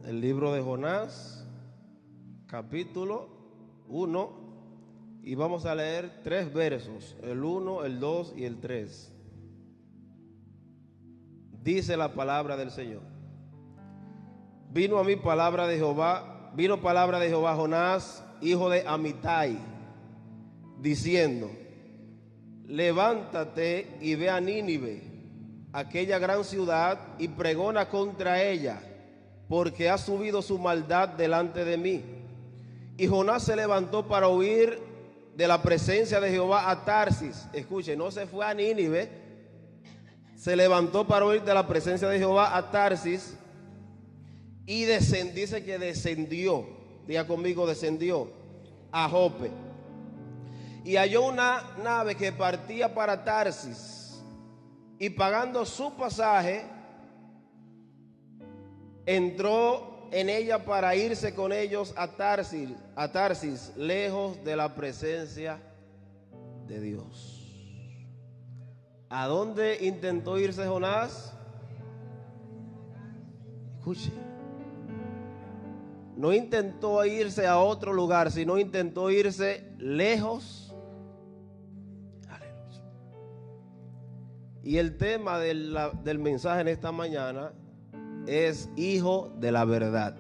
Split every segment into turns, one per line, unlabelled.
el libro de Jonás, capítulo 1, y vamos a leer 3 versos, el 1, el 2 y el 3. Dice la palabra del Señor: vino palabra de Jehová a Jonás, hijo de Amitai, diciendo: levántate y ve a Nínive, aquella gran ciudad, y pregona contra ella, porque ha subido su maldad delante de mí. Y Jonás se levantó para huir de la presencia de Jehová a Tarsis. Escuche, no se fue a Nínive, se levantó para huir de la presencia de Jehová a Tarsis, y dice que descendió, diga conmigo, descendió a Jope, y halló una nave que partía para Tarsis, y pagando su pasaje, entró en ella para irse con ellos a Tarsis, lejos de la presencia de Dios. ¿A dónde intentó irse Jonás? Escuche, no intentó irse a otro lugar, sino intentó irse lejos. Aleluya. Y el tema del mensaje en esta mañana es hijo de la verdad.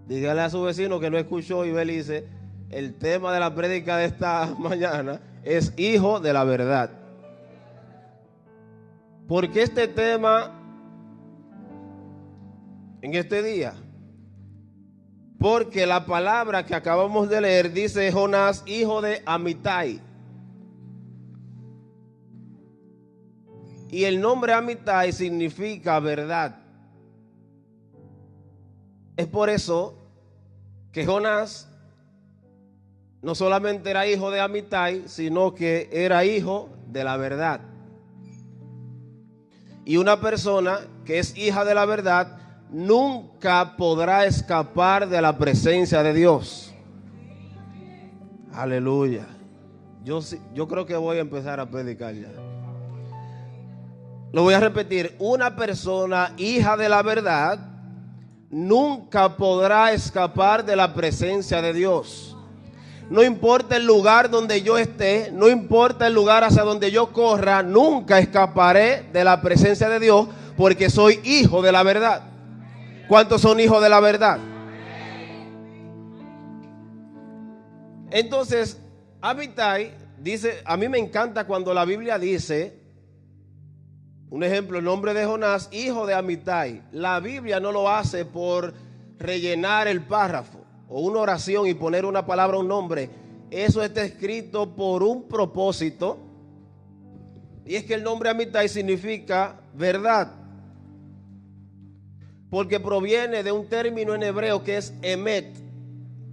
Dígale a su vecino que no escuchó y ve y dice: el tema de la prédica de esta mañana es hijo de la verdad. ¿Por qué este tema en este día? Porque la palabra que acabamos de leer dice: Jonás, hijo de Amitai. Y el nombre Amitai significa verdad. Es por eso que Jonás no solamente era hijo de Amitai, sino que era hijo de la verdad. Y una persona que es hija de la verdad nunca podrá escapar de la presencia de Dios. Aleluya. Yo creo que voy a empezar a predicar ya. Lo voy a repetir: una persona hija de la verdad nunca podrá escapar de la presencia de Dios. No importa el lugar donde yo esté, no importa el lugar hacia donde yo corra, nunca escaparé de la presencia de Dios, porque soy hijo de la verdad. ¿Cuántos son hijos de la verdad? Entonces, Amitai dice, a mí me encanta cuando la Biblia dice, un ejemplo, el nombre de Jonás, hijo de Amitai. La Biblia no lo hace por rellenar el párrafo o una oración y poner una palabra, un nombre. Eso está escrito por un propósito, y es que el nombre Amitai significa verdad, porque proviene de un término en hebreo que es emet,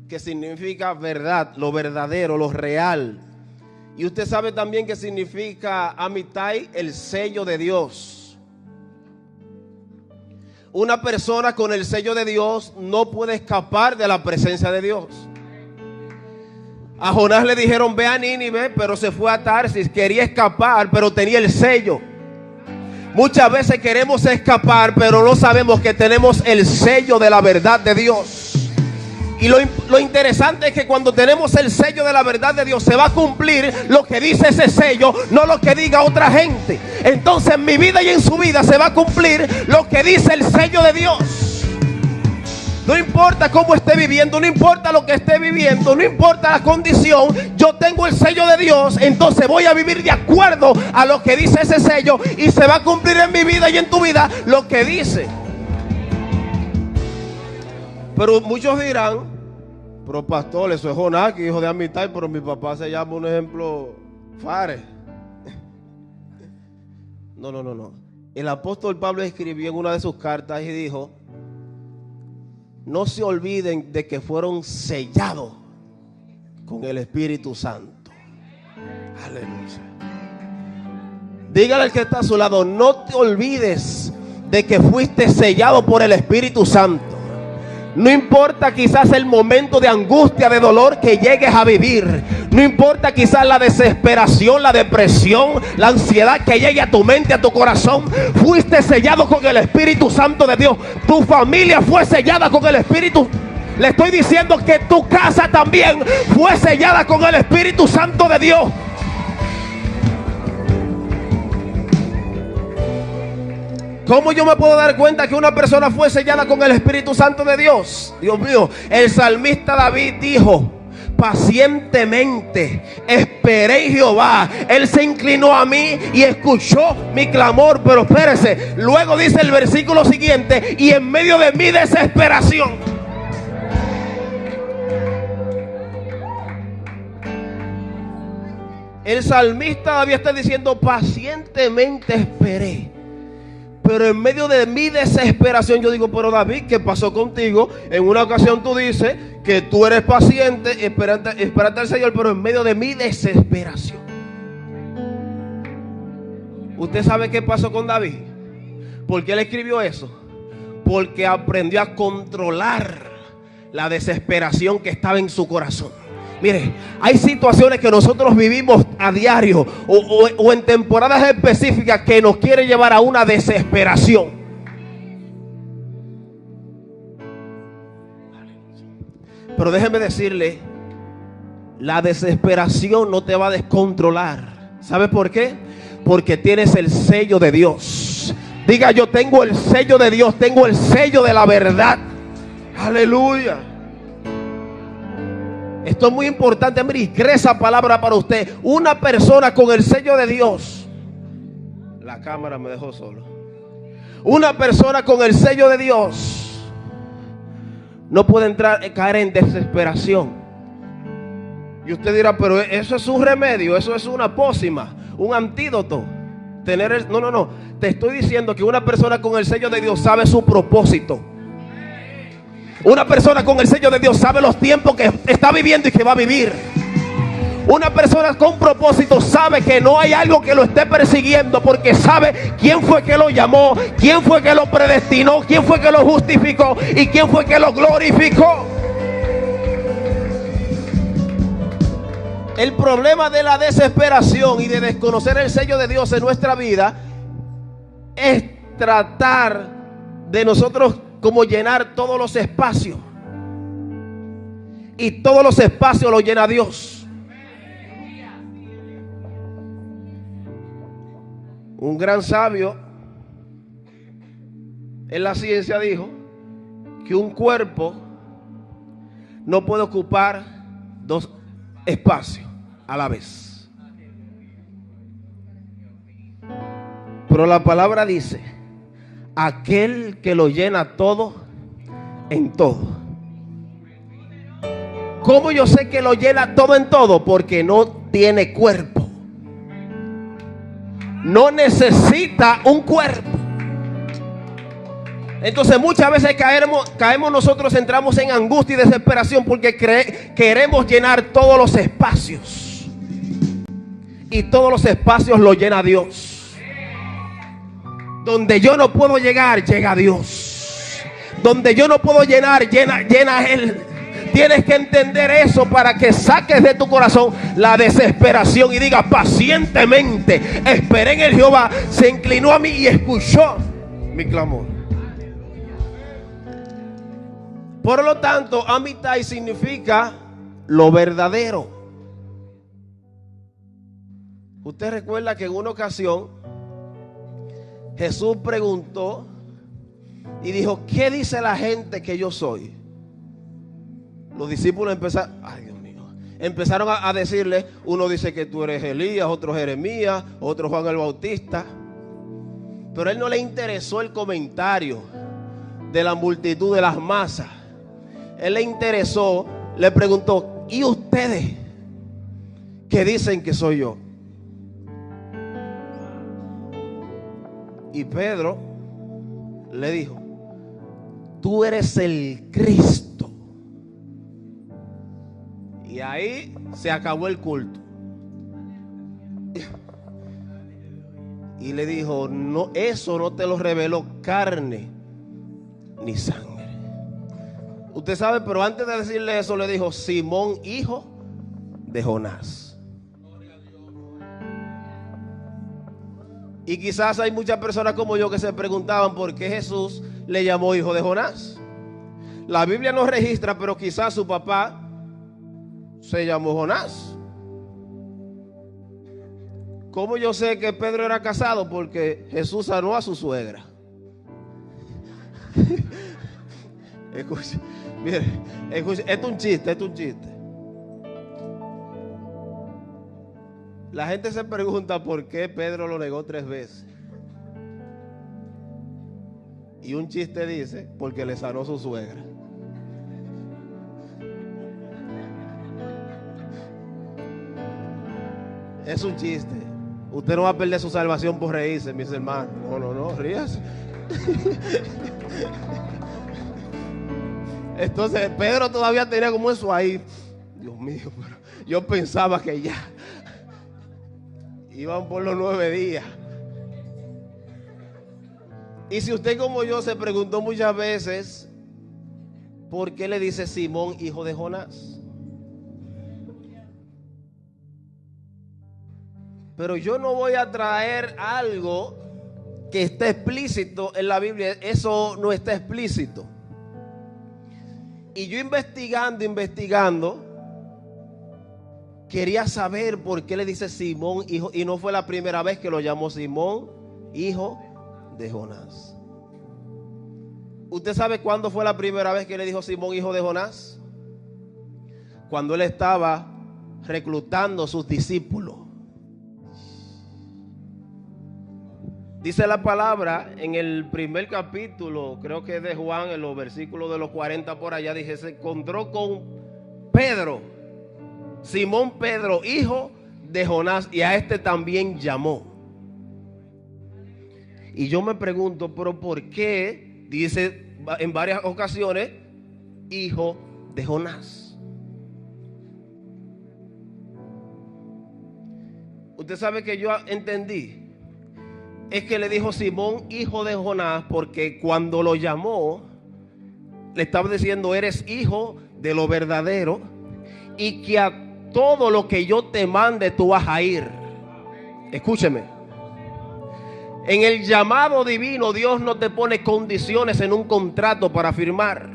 que significa verdad, lo verdadero, lo real. Y usted sabe también que significa Amitai, el sello de Dios. Una persona con el sello de Dios no puede escapar de la presencia de Dios. A Jonás le dijeron: ve a Nínive, pero se fue a Tarsis. Quería escapar, pero tenía el sello. Muchas veces queremos escapar, pero no sabemos que tenemos el sello de la verdad de Dios. Y lo interesante es que cuando tenemos el sello de la verdad de Dios, se va a cumplir lo que dice ese sello, no lo que diga otra gente. Entonces en mi vida y en su vida se va a cumplir lo que dice el sello de Dios. No importa cómo esté viviendo, no importa lo que esté viviendo, no importa la condición, yo tengo el sello de Dios, entonces voy a vivir de acuerdo a lo que dice ese sello, y se va a cumplir en mi vida y en tu vida lo que dice. Pero muchos dirán: pero pastor, eso es Jonás, que hijo de Amitai, pero mi papá se llama, un ejemplo, Fares. No. El apóstol Pablo escribió en una de sus cartas y dijo: no se olviden de que fueron sellados con el Espíritu Santo. Aleluya. Dígale al que está a su lado: no te olvides de que fuiste sellado por el Espíritu Santo. No importa quizás el momento de angustia, de dolor que llegues a vivir. No importa quizás la desesperación, la depresión, la ansiedad que llegue a tu mente, a tu corazón. Fuiste sellado con el Espíritu Santo de Dios. Tu familia fue sellada con el Espíritu. Le estoy diciendo que tu casa también fue sellada con el Espíritu Santo de Dios. ¿Cómo yo me puedo dar cuenta que una persona fue sellada con el Espíritu Santo de Dios? Dios mío, el salmista David dijo: pacientemente esperé en Jehová, Él se inclinó a mí y escuchó mi clamor. Pero espérese, luego dice el versículo siguiente: y en medio de mi desesperación. El salmista David está diciendo: pacientemente esperé. Pero en medio de mi desesperación, yo digo: pero David, ¿qué pasó contigo? En una ocasión tú dices que tú eres paciente, esperante al Señor, pero en medio de mi desesperación. ¿Usted sabe qué pasó con David? ¿Por qué él escribió eso? Porque aprendió a controlar la desesperación que estaba en su corazón. Mire, hay situaciones que nosotros vivimos a diario o en temporadas específicas que nos quiere llevar a una desesperación. Pero déjeme decirle, la desesperación no te va a descontrolar. ¿Sabe por qué? Porque tienes el sello de Dios. Diga: yo tengo el sello de Dios, tengo el sello de la verdad. Aleluya. Esto es muy importante, mire, y cree esa palabra para usted. Una persona con el sello de Dios. La cámara me dejó solo. Una persona con el sello de Dios no puede caer en desesperación. Y usted dirá: pero eso es un remedio, eso es una pócima, un antídoto. No. Te estoy diciendo que una persona con el sello de Dios sabe su propósito. Una persona con el sello de Dios sabe los tiempos que está viviendo y que va a vivir. Una persona con propósito sabe que no hay algo que lo esté persiguiendo, porque sabe quién fue que lo llamó, quién fue que lo predestinó, quién fue que lo justificó y quién fue que lo glorificó. El problema de la desesperación y de desconocer el sello de Dios en nuestra vida es tratar de nosotros como llenar todos los espacios, y todos los espacios los llena Dios. Un gran sabio en la ciencia dijo que un cuerpo no puede ocupar dos espacios a la vez. Pero la palabra dice: aquel que lo llena todo en todo. ¿Cómo yo sé que lo llena todo en todo? Porque no tiene cuerpo. No necesita un cuerpo. Entonces muchas veces caemos nosotros, entramos en angustia y desesperación porque queremos llenar todos los espacios. Y todos los espacios los llena Dios. Donde yo no puedo llegar, llega Dios. Donde yo no puedo llenar, llena Él. Tienes que entender eso para que saques de tu corazón la desesperación y digas: pacientemente esperé en el Jehová, se inclinó a mí y escuchó mi clamor. Por lo tanto, amitai significa lo verdadero. Usted recuerda que en una ocasión Jesús preguntó y dijo: ¿qué dice la gente que yo soy? Los discípulos empezaron a decirle: uno dice que tú eres Elías, otro Jeremías, otro Juan el Bautista. Pero a él no le interesó el comentario de la multitud, de las masas. Él le interesó, le preguntó: ¿y ustedes qué dicen que soy yo? Y Pedro le dijo: tú eres el Cristo. Y ahí se acabó el culto. Y le dijo: no, eso no te lo reveló carne ni sangre. Usted sabe, pero antes de decirle eso le dijo Simón, hijo de Jonás. Y quizás hay muchas personas como yo que se preguntaban por qué Jesús le llamó hijo de Jonás. La Biblia no registra, pero quizás su papá se llamó Jonás. ¿Cómo yo sé que Pedro era casado? Porque Jesús sanó a su suegra. Escuche, mire, escuche, esto es un chiste, esto es un chiste. La gente se pregunta por qué Pedro lo negó 3 veces. Y un chiste dice, porque le sanó su suegra. Es un chiste. Usted no va a perder su salvación por reírse, mis hermanos. No, ríase. Entonces Pedro todavía tenía como eso ahí. Dios mío, pero yo pensaba que ya iban por los 9 días. Y si usted como yo se preguntó muchas veces, ¿por qué le dice Simón, hijo de Jonás? Pero yo no voy a traer algo que esté explícito en la Biblia. Eso no está explícito. Y yo investigando, quería saber por qué le dice Simón, hijo. Y no fue la primera vez que lo llamó Simón, hijo de Jonás. ¿Usted sabe cuándo fue la primera vez que le dijo Simón, hijo de Jonás? Cuando él estaba reclutando sus discípulos. Dice la palabra en el primer capítulo, creo que es de Juan, en los versículos de los 40 por allá, dice, se encontró con Pedro, Simón Pedro, hijo de Jonás, y a este también llamó. Y yo me pregunto, pero ¿por qué dice en varias ocasiones, hijo de Jonás? Usted sabe que yo entendí. Es que le dijo Simón, hijo de Jonás, porque cuando lo llamó, le estaba diciendo, eres hijo de lo verdadero, y que a todo lo que yo te mande tú vas a ir. Escúcheme. En el llamado divino, Dios no te pone condiciones en un contrato para firmar.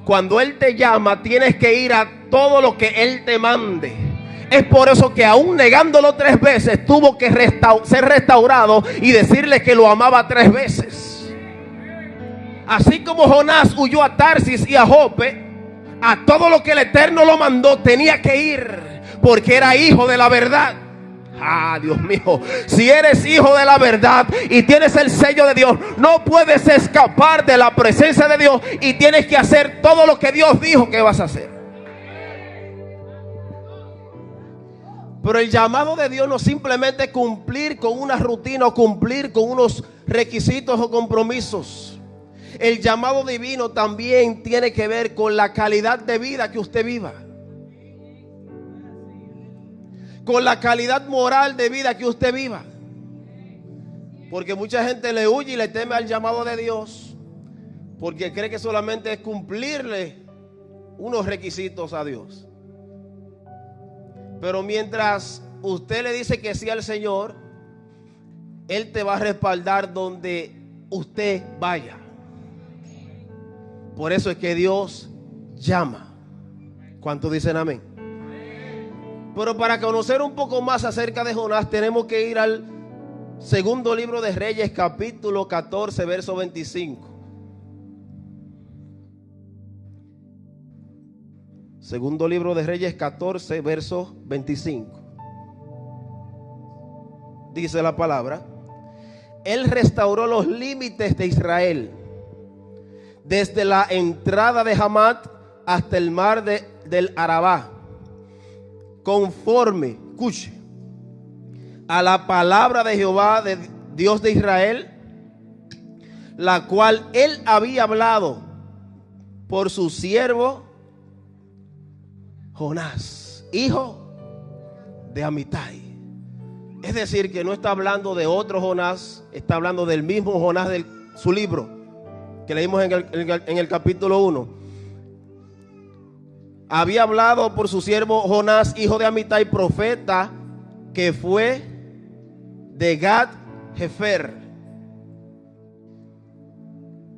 Cuando Él te llama, tienes que ir a todo lo que Él te mande. Es por eso que aún negándolo 3 veces, tuvo que ser restaurado y decirle que lo amaba 3 veces. Así como Jonás huyó a Tarsis y a Jope, a todo lo que el Eterno lo mandó tenía que ir, porque era hijo de la verdad. Ah, Dios mío, si eres hijo de la verdad y tienes el sello de Dios, no puedes escapar de la presencia de Dios y tienes que hacer todo lo que Dios dijo que vas a hacer. Pero el llamado de Dios no simplemente cumplir con una rutina o cumplir con unos requisitos o compromisos. El llamado divino también tiene que ver con la calidad de vida que usted viva, con la calidad moral de vida que usted viva. Porque mucha gente le huye y le teme al llamado de Dios porque cree que solamente es cumplirle unos requisitos a Dios. Pero mientras usted le dice que sí al Señor, Él te va a respaldar donde usted vaya. Por eso es que Dios llama. ¿Cuántos dicen amén? Pero para conocer un poco más acerca de Jonás, tenemos que ir al segundo libro de Reyes, capítulo 14, verso 25. Segundo libro de Reyes 14, verso 25. Dice la palabra: Él restauró los límites de Israel, desde la entrada de Hamat hasta el mar del Arabá, conforme, escuche, a la palabra de Jehová, de Dios de Israel, la cual Él había hablado por su siervo Jonás, hijo de Amitai. Es decir, que no está hablando de otro Jonás, está hablando del mismo Jonás de su libro que leímos en el capítulo 1. había hablado por su siervo Jonás, hijo de Amitai, profeta, que fue de Gad Hefer.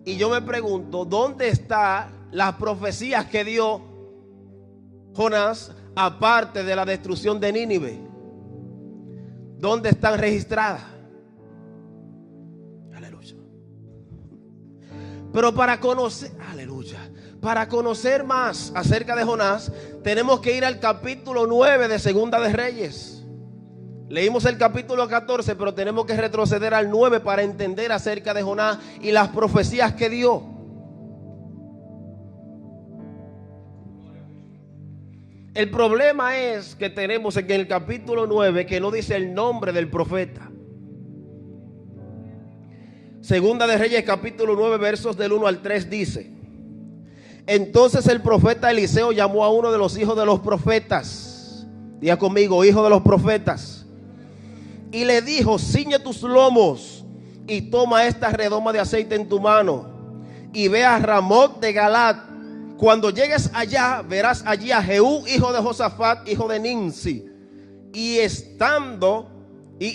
Y yo me pregunto, ¿dónde están las profecías que dio Jonás aparte de la destrucción de Nínive? ¿Dónde están registradas? Aleluya. Pero para conocer más acerca de Jonás, tenemos que ir al capítulo 9 de Segunda de Reyes. Leímos el capítulo 14, pero tenemos que retroceder al 9 para entender acerca de Jonás y las profecías que dio. El problema es que tenemos en el capítulo 9 que no dice el nombre del profeta. Segunda de Reyes capítulo 9 versos del 1 al 3 dice: entonces el profeta Eliseo llamó a uno de los hijos de los profetas, diga conmigo, hijo de los profetas, y le dijo: ciñe tus lomos y toma esta redoma de aceite en tu mano y ve a Ramot de Galat. Cuando llegues allá, verás allí a Jehú, hijo de Josafat, hijo de Nimsi, y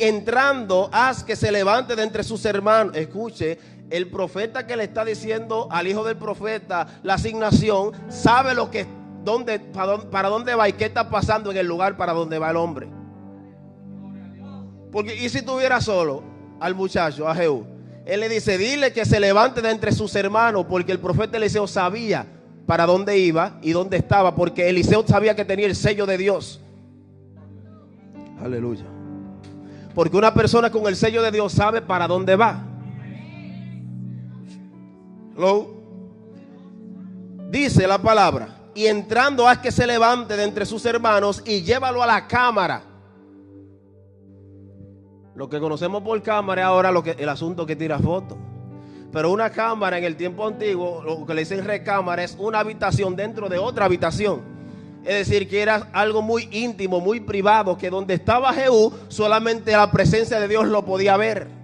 entrando, haz que se levante de entre sus hermanos. Escuche, el profeta que le está diciendo al hijo del profeta la asignación, sabe lo que, para dónde va y qué está pasando en el lugar para donde va el hombre. Porque, y si tuviera solo al muchacho, a Jehú, él le dice: dile que se levante de entre sus hermanos, porque el profeta Eliseo sabía para dónde iba y dónde estaba, porque Eliseo sabía que tenía el sello de Dios. Aleluya. Porque una persona con el sello de Dios sabe para dónde va. Hello. Dice la palabra: y entrando, haz que se levante de entre sus hermanos y llévalo a la cámara. Lo que conocemos por cámara es ahora el asunto que tira fotos. Pero una cámara en el tiempo antiguo, lo que le dicen recámara, es una habitación dentro de otra habitación. Es decir, que era algo muy íntimo, muy privado, que donde estaba Jehú, solamente la presencia de Dios lo podía ver.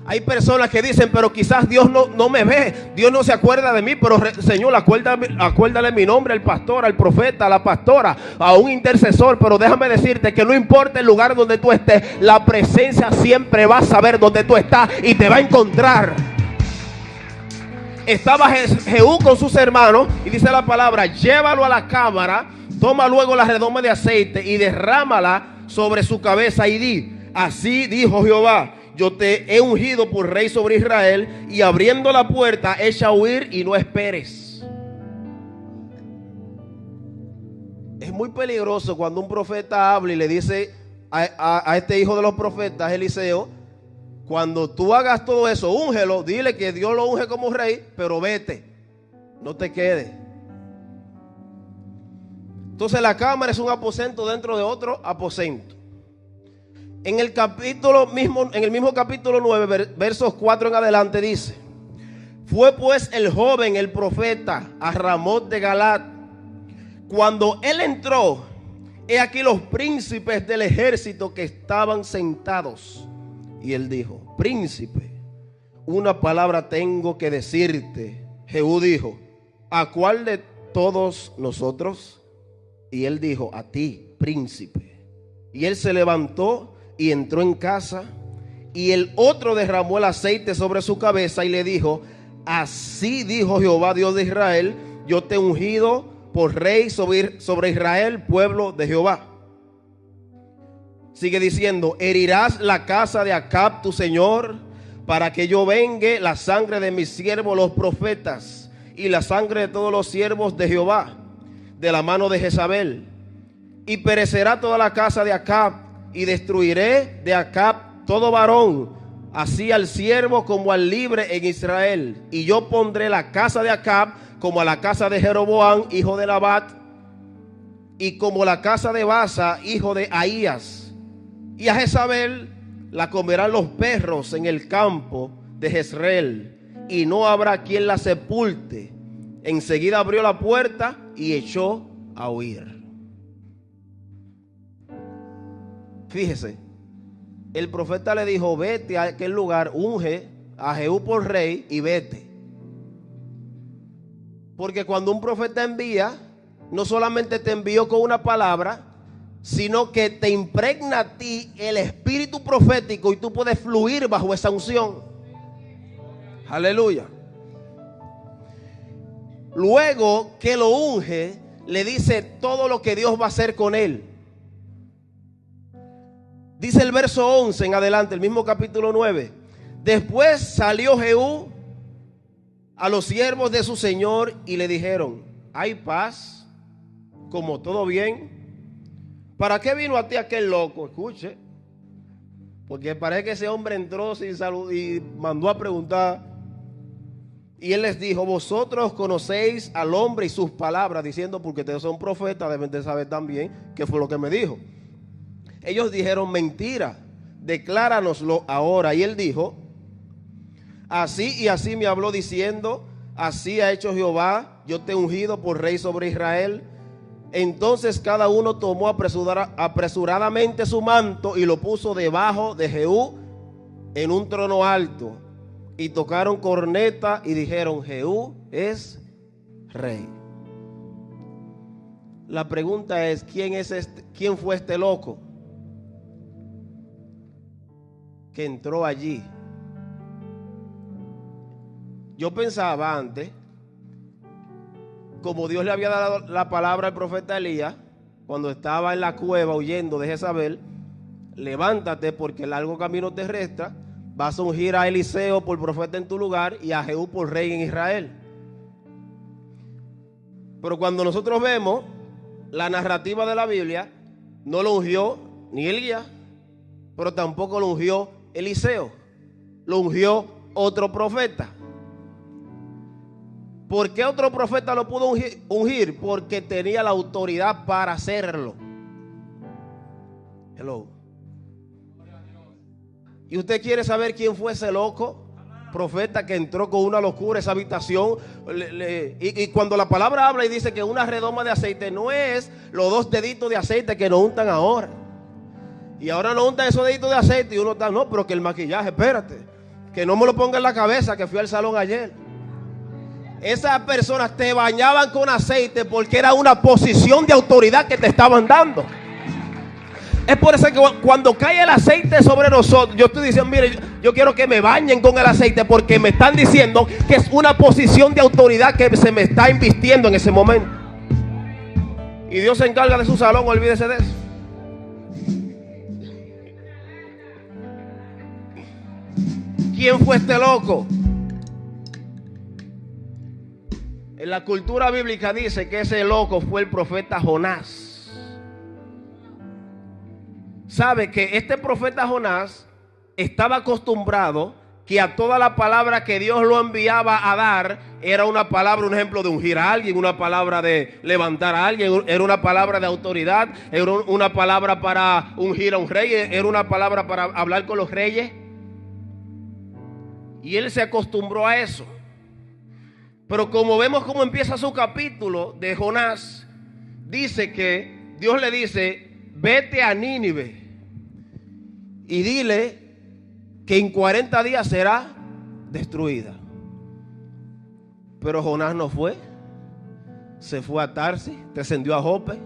Hay personas que dicen: pero quizás Dios no me ve, Dios no se acuerda de mí. Pero Señor, acuérdale mi nombre al pastor, al profeta, a la pastora, a un intercesor. Pero déjame decirte que no importa el lugar donde tú estés, la presencia siempre va a saber dónde tú estás y te va a encontrar. Estaba Jehú con sus hermanos y dice la palabra: llévalo a la cámara, toma luego la redoma de aceite y derrámala sobre su cabeza y di: así dijo Jehová, yo te he ungido por rey sobre Israel, y abriendo la puerta echa a huir y no esperes. Es muy peligroso cuando un profeta habla y le dice a este hijo de los profetas, Eliseo: cuando tú hagas todo eso, úngelo, dile que Dios lo unge como rey, pero vete, no te quedes. Entonces la cámara es un aposento dentro de otro aposento. En el mismo capítulo 9, versos 4 en adelante dice: fue pues el joven, el profeta, a Ramot de Galat. Cuando él entró, he aquí los príncipes del ejército que estaban sentados. Y él dijo: príncipe, una palabra tengo que decirte. Jehú dijo: ¿a cuál de todos nosotros? Y él dijo: a ti, príncipe. Y él se levantó y entró en casa, y el otro derramó el aceite sobre su cabeza y le dijo: así dijo Jehová, Dios de Israel, yo te he ungido por rey sobre Israel, pueblo de Jehová. Sigue diciendo: herirás la casa de Acab tu señor, para que yo vengue la sangre de mis siervos los profetas y la sangre de todos los siervos de Jehová de la mano de Jezabel, y perecerá toda la casa de Acab, y destruiré de Acab todo varón, así al siervo como al libre en Israel. Y yo pondré la casa de Acab como a la casa de Jeroboam, hijo de Nabat, y como la casa de Baasa, hijo de Ahías. Y a Jezabel la comerán los perros en el campo de Jezreel, y no habrá quien la sepulte. Enseguida abrió la puerta y echó a huir. Fíjese, el profeta le dijo: vete a aquel lugar, unge a Jehú por rey y vete. Porque cuando un profeta envía, no solamente te envió con una palabra, sino que te impregna a ti el espíritu profético y tú puedes fluir bajo esa unción. Aleluya. Luego que lo unge, le dice todo lo que Dios va a hacer con él. Dice el verso 11 en adelante, el mismo capítulo 9. Después salió Jehú a los siervos de su señor y le dijeron: ¿hay paz? ¿Como todo bien? ¿Para qué vino a ti aquel loco? Escuche, porque parece que ese hombre entró sin salud y mandó a preguntar. Y él les dijo: vosotros conocéis al hombre y sus palabras, diciendo, porque ustedes son profetas, deben de saber también qué fue lo que me dijo. Ellos dijeron: mentira, decláranoslo ahora. Y él dijo: así y así me habló diciendo, así ha hecho Jehová, yo te he ungido por rey sobre Israel. Entonces cada uno tomó apresuradamente su manto y lo puso debajo de Jehú en un trono alto. Y tocaron corneta y dijeron: Jehú es rey. La pregunta es: ¿quién fue este loco que entró allí? Yo pensaba antes, como Dios le había dado la palabra al profeta Elías cuando estaba en la cueva huyendo de Jezabel: levántate, porque el largo camino te resta, vas a ungir a Eliseo por profeta en tu lugar y a Jehú por rey en Israel. Pero cuando nosotros vemos la narrativa de la Biblia, no lo ungió ni Elías, pero tampoco lo ungió Eliseo, lo ungió otro profeta. ¿Por qué otro profeta lo pudo ungir? Porque tenía la autoridad para hacerlo. Hello. ¿Y usted quiere saber quién fue ese loco profeta que entró con una locura a esa habitación? Y cuando la palabra habla y dice que una redoma de aceite, no es los 2 deditos de aceite que nos untan ahora. Y ahora nos untan esos deditos de aceite y uno está: no, pero que el maquillaje, espérate, que no me lo ponga en la cabeza, que fui al salón ayer. Esas personas te bañaban con aceite porque era una posición de autoridad que te estaban dando. Es por eso que cuando cae el aceite sobre nosotros, yo estoy diciendo: mire, yo quiero que me bañen con el aceite, porque me están diciendo que es una posición de autoridad que se me está invistiendo en ese momento. Y Dios se encarga de su salón, olvídese de eso. ¿Quién fue este loco? En la cultura bíblica dice que ese loco fue el profeta Jonás. Sabe que este profeta Jonás estaba acostumbrado que a toda la palabra que Dios lo enviaba a dar era una palabra, un ejemplo de ungir a alguien, una palabra de levantar a alguien, era una palabra de autoridad, era una palabra para ungir a un rey, era una palabra para hablar con los reyes. Y él se acostumbró a eso. Pero como vemos cómo empieza su capítulo de Jonás, dice que Dios le dice: vete a Nínive y dile que en 40 días será destruida. Pero Jonás no fue, se fue a Tarsis, descendió a Jope,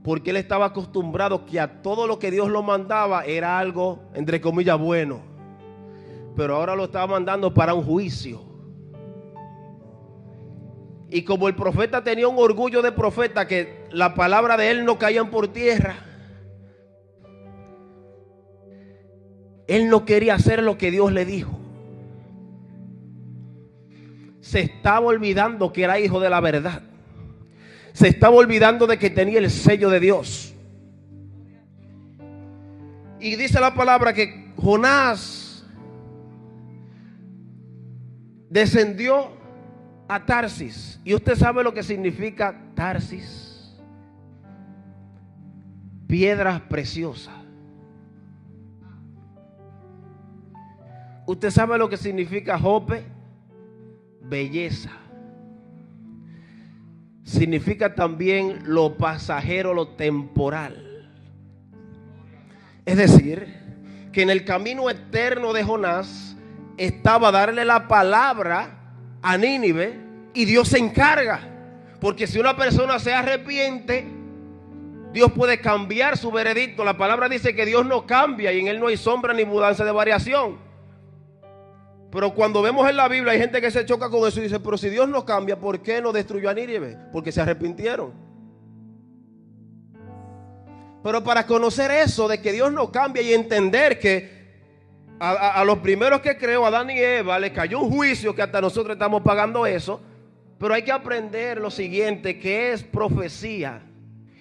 porque él estaba acostumbrado que a todo lo que Dios lo mandaba era algo, entre comillas, bueno. Pero ahora lo estaba mandando para un juicio. Y como el profeta tenía un orgullo de profeta, que la palabra de él no caían por tierra, él no quería hacer lo que Dios le dijo. Se estaba olvidando que era hijo de la verdad. Se estaba olvidando de que tenía el sello de Dios. Y dice la palabra que Jonás descendió a Tarsis. ¿Y usted sabe lo que significa Tarsis? Piedras preciosas. ¿Usted sabe lo que significa Jope? Belleza. Significa también lo pasajero, lo temporal. Es decir, que en el camino eterno de Jonás estaba darle la palabra a Nínive, y Dios se encarga, Porque si una persona se arrepiente, Dios puede cambiar su veredicto. La palabra dice que Dios no cambia y en Él no hay sombra ni mudanza de variación. Pero cuando vemos en la Biblia hay gente que se choca con eso y dice, pero si Dios no cambia, ¿por qué no destruyó a Nínive? Porque se arrepintieron. Pero para conocer eso de que Dios no cambia y entender que a los primeros que creó, Adán y Eva, les cayó un juicio que hasta nosotros estamos pagando eso. Pero hay que aprender lo siguiente, que es profecía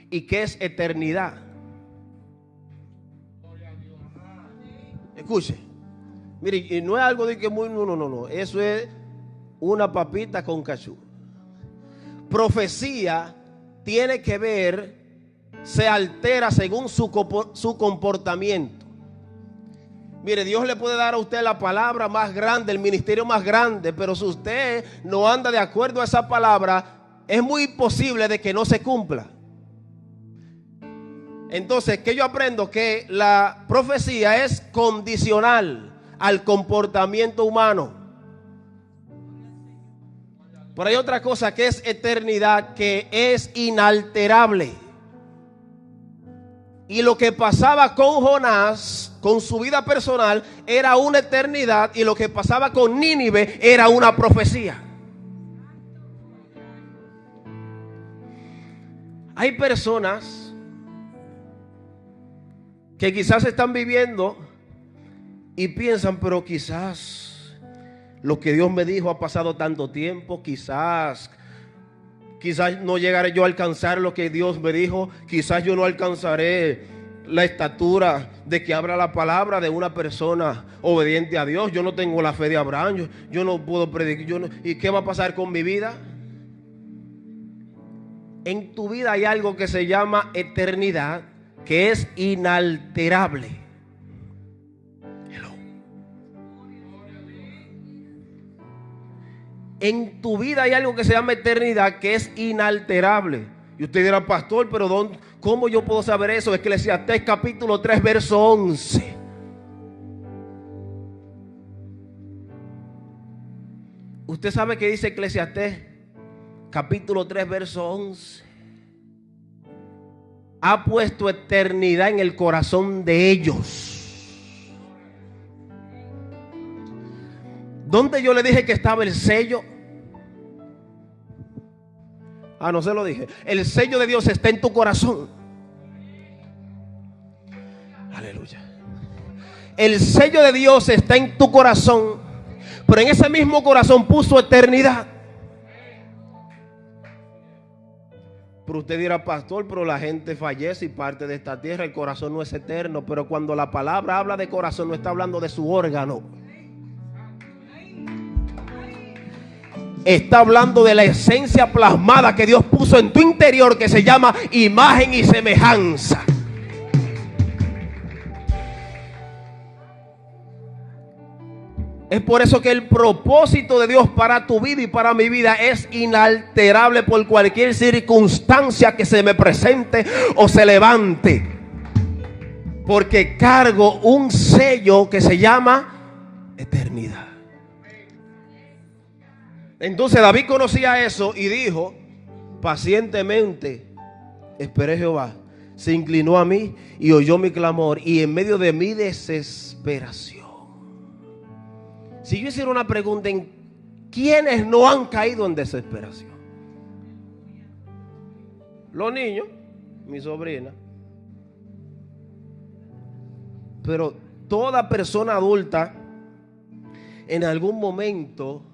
y que es eternidad. Escuche, mire, y no es algo de que muy, no, eso es una papita con cachú. Profecía tiene que ver, se altera según su comportamiento. Mire, Dios le puede dar a usted la palabra más grande, el ministerio más grande, pero si usted no anda de acuerdo a esa palabra, es muy posible de que no se cumpla. Entonces, ¿qué yo aprendo? Que la profecía es condicional al comportamiento humano. Pero hay otra cosa que es eternidad, que es inalterable. Y lo que pasaba con Jonás, con su vida personal, era una eternidad. Y lo que pasaba con Nínive era una profecía. Hay personas que quizás están viviendo y piensan, pero quizás lo que Dios me dijo ha pasado tanto tiempo, quizás no llegaré yo a alcanzar lo que Dios me dijo. Quizás yo no alcanzaré la estatura de que habla la palabra de una persona obediente a Dios. Yo no tengo la fe de Abraham. Yo no puedo predicar. ¿Y qué va a pasar con mi vida? En tu vida hay algo que se llama eternidad, que es inalterable. En tu vida hay algo que se llama eternidad, que es inalterable. Y usted dirá, pastor, pero ¿cómo yo puedo saber eso? Eclesiastés capítulo 3, verso 11. Usted sabe que dice Eclesiastés capítulo 3, verso 11. Ha puesto eternidad en el corazón de ellos. ¿Dónde yo le dije que estaba el sello? No se lo dije. El sello de Dios está en tu corazón. Aleluya. El sello de Dios está en tu corazón. Pero en ese mismo corazón puso eternidad. Pero usted dirá, pastor, pero la gente fallece y parte de esta tierra. El corazón no es eterno. Pero cuando la palabra habla de corazón, no está hablando de su órgano. Está hablando de la esencia plasmada que Dios puso en tu interior, que se llama imagen y semejanza. Es por eso que el propósito de Dios para tu vida y para mi vida es inalterable por cualquier circunstancia que se me presente o se levante. Porque cargo un sello que se llama eternidad. Entonces David conocía eso y dijo, pacientemente esperé a Jehová, se inclinó a mí y oyó mi clamor y en medio de mi desesperación. Si yo hiciera una pregunta, ¿en quiénes no han caído en desesperación? Los niños, mi sobrina. Pero toda persona adulta en algún momento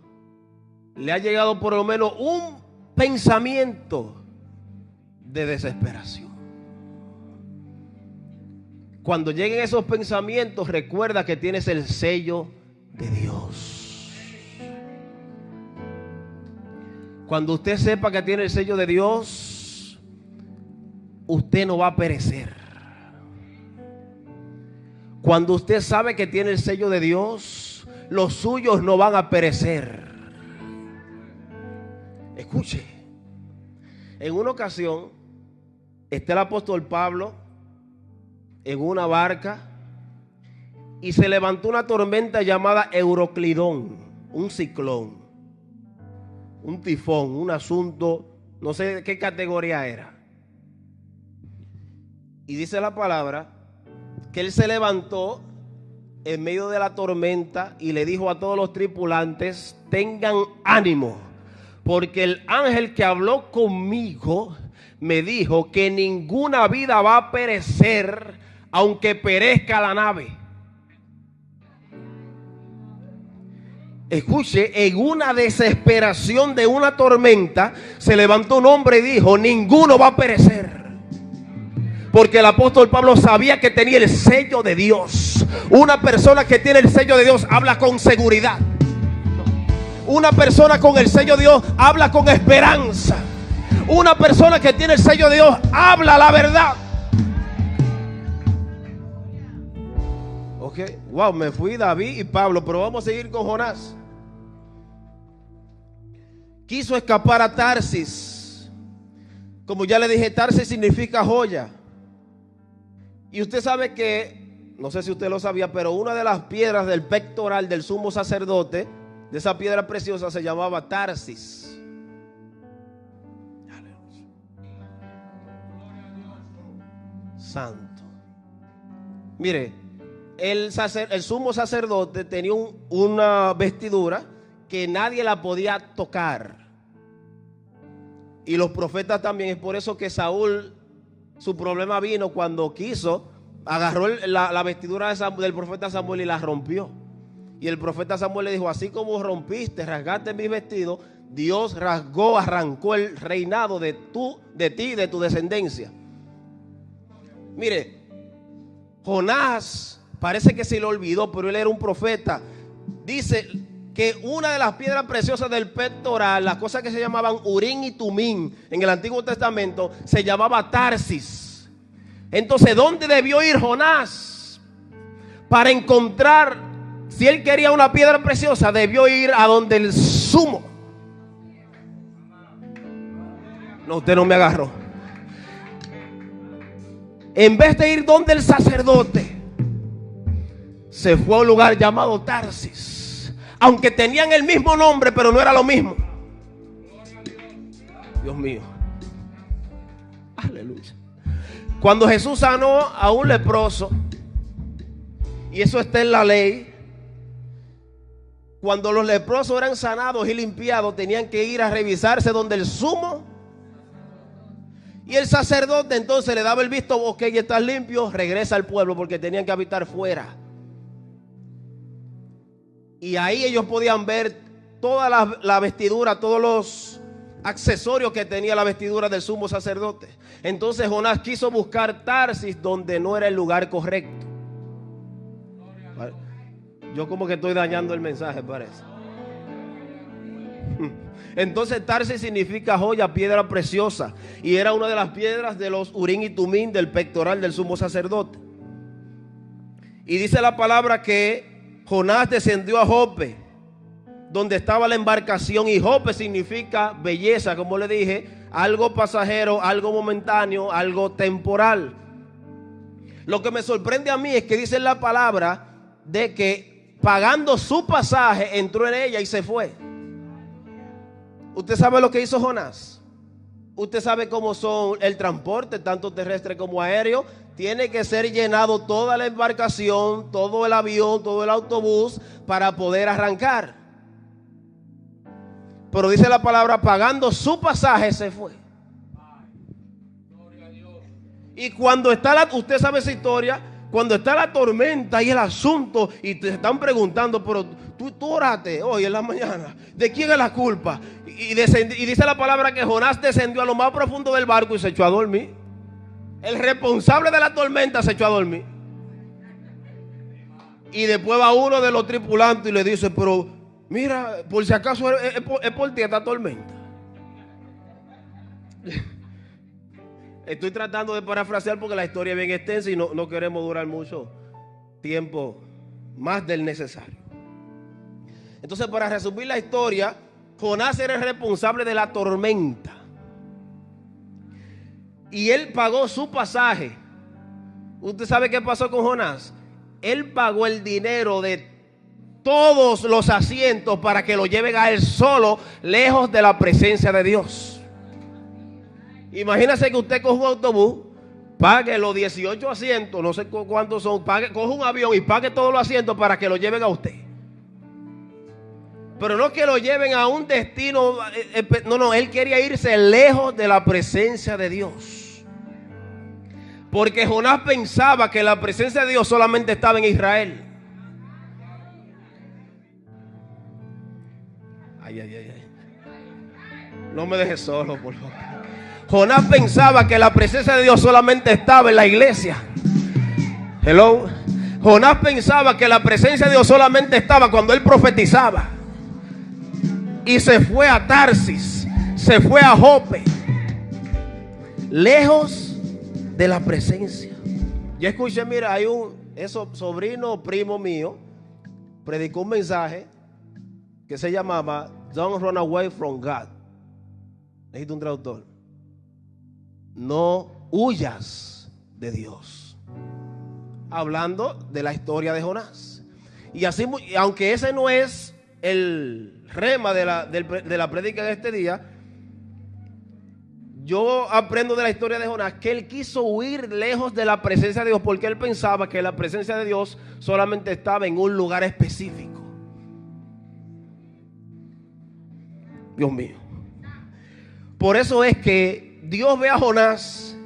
le ha llegado por lo menos un pensamiento de desesperación. Cuando lleguen esos pensamientos, recuerda que tienes el sello de Dios. Cuando usted sepa que tiene el sello de Dios, usted no va a perecer. Cuando usted sabe que tiene el sello de Dios, los suyos no van a perecer. Escuche, en una ocasión está el apóstol Pablo en una barca y se levantó una tormenta llamada Euroclidón, un ciclón, un tifón, un asunto No sé qué categoría era. Y dice la palabra que él se levantó en medio de la tormenta y le dijo a todos los tripulantes: tengan ánimo, porque el ángel que habló conmigo me dijo que ninguna vida va a perecer aunque perezca la nave. Escuche, en una desesperación de una tormenta se levantó un hombre y dijo: ninguno va a perecer. Porque el apóstol Pablo sabía que tenía el sello de Dios. Una persona que tiene el sello de Dios habla con seguridad. Una persona con el sello de Dios habla con esperanza. Una persona que tiene el sello de Dios habla la verdad. Ok, wow, me fui David y Pablo, pero vamos a seguir con Jonás. Quiso escapar a Tarsis. Como ya le dije, Tarsis significa joya. Y usted sabe que, no sé si usted lo sabía, pero una de las piedras del pectoral del sumo sacerdote, de esa piedra preciosa, se llamaba Tarsis. Santo. Mire, el sumo sacerdote tenía una vestidura que nadie la podía tocar. Y los profetas también. Es por eso que Saúl, su problema vino cuando quiso, agarró la vestidura del profeta Samuel y la rompió. Y el profeta Samuel le dijo: así como rompiste, rasgaste mis vestidos, Dios arrancó el reinado de ti y de tu descendencia. Mire, Jonás parece que se le olvidó, pero él era un profeta. Dice que una de las piedras preciosas del pectoral, las cosas que se llamaban Urín y Tumín en el Antiguo Testamento, se llamaba Tarsis. Entonces, ¿dónde debió ir Jonás para encontrar? Si él quería una piedra preciosa, debió ir a donde el sumo. No, usted no me agarró. En vez de ir donde el sacerdote, se fue a un lugar llamado Tarsis. Aunque tenían el mismo nombre, pero no era lo mismo. Dios mío. Aleluya. Cuando Jesús sanó a un leproso, y eso está en la ley, cuando los leprosos eran sanados y limpiados, tenían que ir a revisarse donde el sumo. Y el sacerdote entonces le daba el visto: ok, ya estás limpio, regresa al pueblo, porque tenían que habitar fuera. Y ahí ellos podían ver toda la vestidura, todos los accesorios que tenía la vestidura del sumo sacerdote. Entonces Jonás quiso buscar Tarsis donde no era el lugar correcto. Yo como que estoy dañando el mensaje, parece. Entonces Tarsis significa joya, piedra preciosa. Y era una de las piedras de los Urín y Tumín del pectoral del sumo sacerdote. Y dice la palabra que Jonás descendió a Jope, donde estaba la embarcación. Y Jope significa belleza, como le dije, algo pasajero, algo momentáneo, algo temporal. Lo que me sorprende a mí es que dice la palabra de que pagando su pasaje entró en ella y se fue. ¿Usted sabe lo que hizo Jonás? Usted sabe cómo son el transporte, tanto terrestre como aéreo. Tiene que ser llenado toda la embarcación, todo el avión, todo el autobús para poder arrancar. Pero dice la palabra, pagando su pasaje se fue. Y cuando está usted sabe esa historia, cuando está la tormenta y el asunto, y te están preguntando: pero tú oraste hoy en la mañana, ¿de quién es la culpa? Y dice la palabra que Jonás descendió a lo más profundo del barco y se echó a dormir. El responsable de la tormenta se echó a dormir. Y después va uno de los tripulantes y le dice: pero mira, por si acaso es por ti esta tormenta. Estoy tratando de parafrasear porque la historia es bien extensa y no queremos durar mucho tiempo más del necesario. Entonces, para resumir la historia, Jonás era el responsable de la tormenta. Y él pagó su pasaje. ¿Usted sabe qué pasó con Jonás? Él pagó el dinero de todos los asientos para que lo lleven a él solo, lejos de la presencia de Dios. Imagínese que usted coge un autobús, pague los 18 asientos, no sé cuántos son, coge un avión y pague todos los asientos para que lo lleven a usted. Pero no que lo lleven a un destino, no, él quería irse lejos de la presencia de Dios. Porque Jonás pensaba que la presencia de Dios solamente estaba en Israel. Ay. No me dejes solo, por favor. Jonás pensaba que la presencia de Dios solamente estaba en la iglesia. Hello. Jonás pensaba que la presencia de Dios solamente estaba cuando él profetizaba. Y se fue a Tarsis, se fue a Jope, lejos de la presencia. Yo escuché, mira, hay un sobrino o primo mío, predicó un mensaje que se llamaba Don't Run Away from God. Necesito un traductor. No huyas de Dios. Hablando de la historia de Jonás. Y así, aunque ese no es el rema de la prédica de este día, yo aprendo de la historia de Jonás que él quiso huir lejos de la presencia de Dios porque él pensaba que la presencia de Dios solamente estaba en un lugar específico. Dios mío. Por eso es que Dios ve a Jonás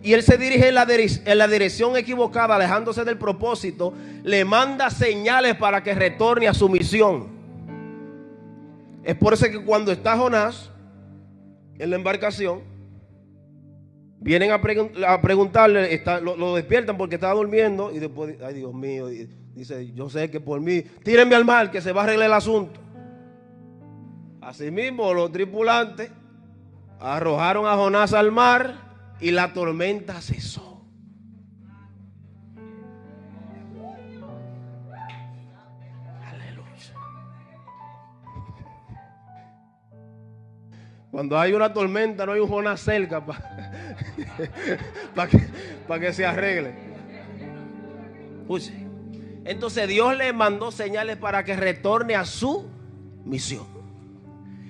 y él se dirige en la dirección equivocada, alejándose del propósito. Le manda señales para que retorne a su misión. Es por eso que cuando está Jonás en la embarcación, vienen a preguntarle, lo despiertan porque estaba durmiendo y después, ay Dios mío, dice, yo sé que por mí, tírenme al mar que se va a arreglar el asunto. Asimismo, los tripulantes arrojaron a Jonás al mar y la tormenta cesó. Aleluya. Cuando hay una tormenta no hay un Jonás cerca para que se arregle. Entonces Dios le mandó señales para que retorne a su misión.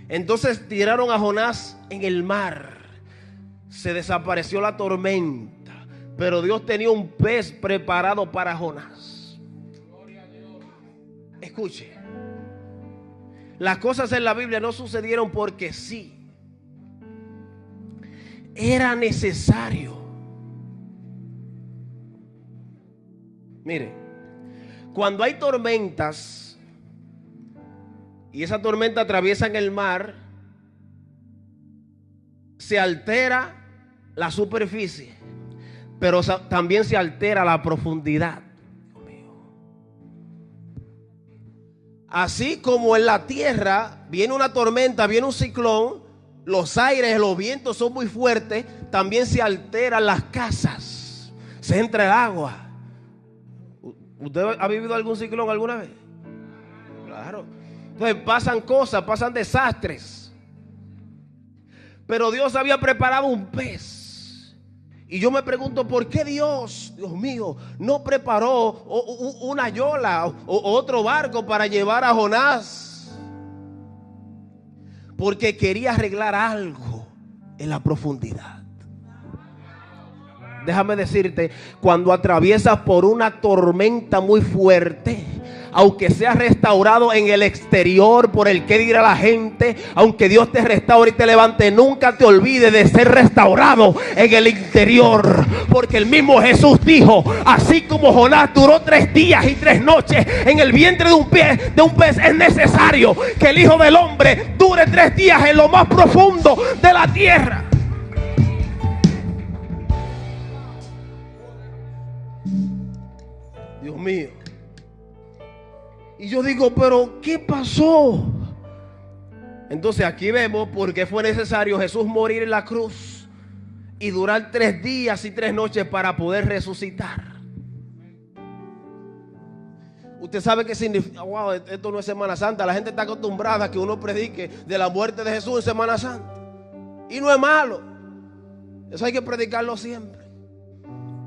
Entonces tiraron a Jonás en el mar. Se desapareció la tormenta, pero Dios tenía un pez preparado para Jonás. Escuche, las cosas en la Biblia no sucedieron porque sí. Era necesario. Mire, cuando hay tormentas y esa tormenta atraviesa en el mar, se altera la superficie, pero también se altera la profundidad. Así como en la tierra viene una tormenta, viene un ciclón, los aires, los vientos son muy fuertes, también se alteran las casas, se entra el agua. ¿Usted ha vivido algún ciclón alguna vez? Claro. Entonces pasan cosas, pasan desastres. Pero Dios había preparado un pez. Y yo me pregunto, ¿por qué Dios mío, no preparó una yola o otro barco para llevar a Jonás? Porque quería arreglar algo en la profundidad. Déjame decirte, cuando atraviesas por una tormenta muy fuerte, aunque seas restaurado en el exterior por el que dirá la gente, aunque Dios te restaure y te levante, nunca te olvides de ser restaurado en el interior. Porque el mismo Jesús dijo, así como Jonás duró 3 días y 3 noches en el vientre de un pez, es necesario que el Hijo del Hombre dure 3 días en lo más profundo de la tierra. Dios mío. Y yo digo, pero ¿qué pasó? Entonces aquí vemos por qué fue necesario Jesús morir en la cruz y durar 3 días y 3 noches para poder resucitar. Usted sabe qué significa. Wow, esto no es Semana Santa. La gente está acostumbrada a que uno predique de la muerte de Jesús en Semana Santa. Y no es malo. Eso hay que predicarlo siempre.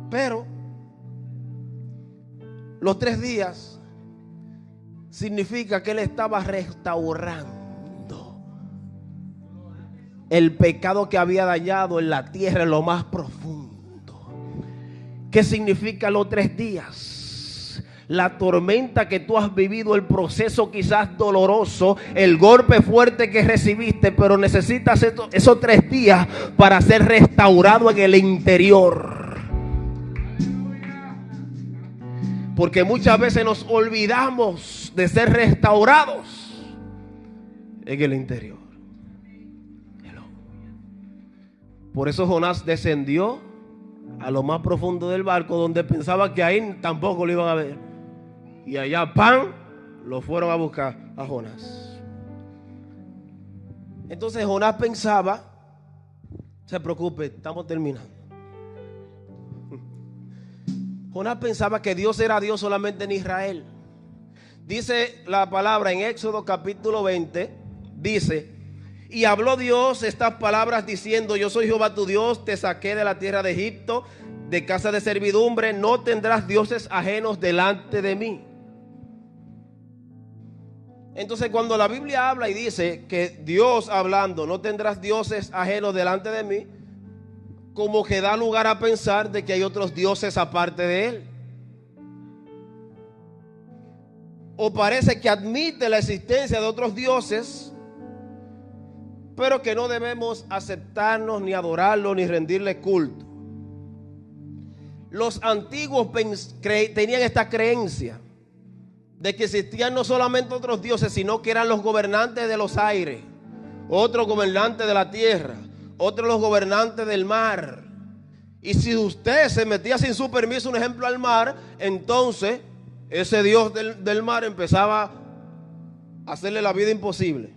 Pero los 3 días significa que Él estaba restaurando. el pecado que había dañado en la tierra en lo más profundo. ¿Qué significa los 3 días? La tormenta que tú has vivido, el proceso quizás doloroso, el golpe fuerte que recibiste, pero necesitas esos 3 días para ser restaurado en el interior. Porque muchas veces nos olvidamos de ser restaurados en el interior. Por eso Jonás descendió a lo más profundo del barco, donde pensaba que ahí tampoco lo iban a ver. Y allá, ¡pam!, lo fueron a buscar a Jonás. Entonces Jonás pensaba, se preocupe, estamos terminando. Jonás pensaba que Dios era Dios solamente en Israel. Dice la palabra en Éxodo capítulo 20, dice: y habló Dios estas palabras diciendo: yo soy Jehová tu Dios, te saqué de la tierra de Egipto, de casa de servidumbre, no tendrás dioses ajenos delante de mí. Entonces, cuando la Biblia habla y dice que Dios hablando, no tendrás dioses ajenos delante de mí, como que da lugar a pensar de que hay otros dioses aparte de él. O parece que admite la existencia de otros dioses, pero que no debemos aceptarnos, ni adorarlos, ni rendirle culto. Los antiguos tenían esta creencia de que existían no solamente otros dioses, sino que eran los gobernantes de los aires, otros gobernantes de la tierra, otros los gobernantes del mar. Y si usted se metía sin su permiso, un ejemplo, al mar, entonces ese Dios del mar empezaba a hacerle la vida imposible.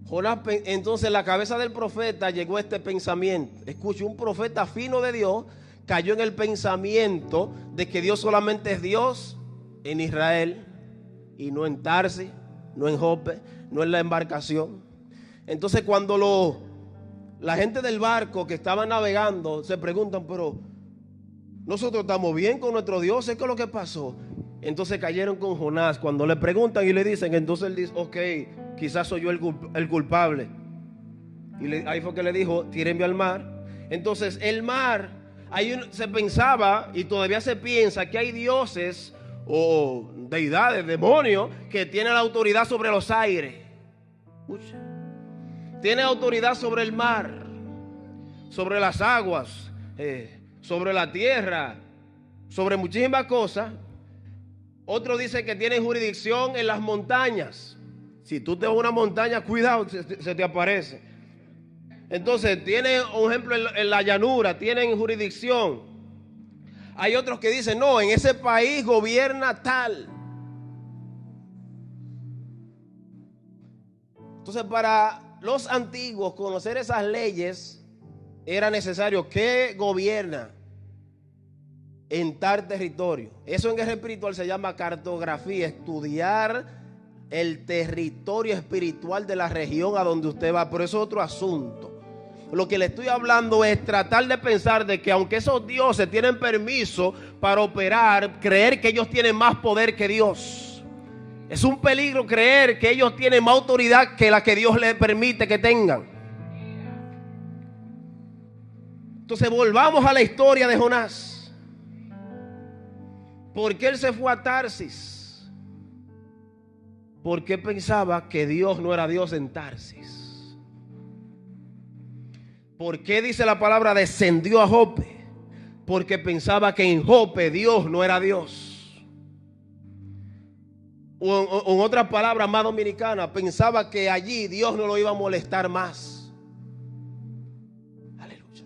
Jonás, entonces, en la cabeza del profeta llegó este pensamiento. Escuche, un profeta fino de Dios cayó en el pensamiento de que Dios solamente es Dios en Israel y no en Tarsis, no en Jope, no en la embarcación. Entonces, cuando la gente del barco que estaba navegando se preguntan: pero nosotros estamos bien con nuestro Dios, ¿qué es lo que pasó? Entonces cayeron con Jonás. Cuando le preguntan y le dicen, entonces él dice: ok, quizás soy yo el culpable. Y ahí fue que le dijo: tírenme al mar. Entonces el mar, se pensaba y todavía se piensa que hay dioses o deidades, demonios, que tienen la autoridad sobre los aires. Tiene autoridad sobre el mar, sobre las aguas, sobre la tierra, sobre muchísimas cosas. Otro dice que tiene jurisdicción en las montañas. Si tú te vas a una montaña, cuidado, se te aparece. Entonces, tiene un ejemplo en la llanura, tienen jurisdicción. Hay otros que dicen: no, en ese país gobierna tal. Entonces, para los antiguos conocer esas leyes era necesario que gobierna en tal territorio. Eso en guerra espiritual se llama cartografía, estudiar el territorio espiritual de la región a donde usted va. Pero eso es otro asunto. Lo que le estoy hablando es tratar de pensar de que aunque esos dioses tienen permiso para operar, creer que ellos tienen más poder que Dios. Es un peligro creer que ellos tienen más autoridad que la que Dios les permite que tengan. Entonces volvamos a la historia de Jonás. ¿Por qué él se fue a Tarsis? Porque pensaba que Dios no era Dios en Tarsis. ¿Por qué dice la palabra descendió a Jope? Porque pensaba que en Jope Dios no era Dios. O en otras palabras más dominicanas, pensaba que allí Dios no lo iba a molestar más. Aleluya.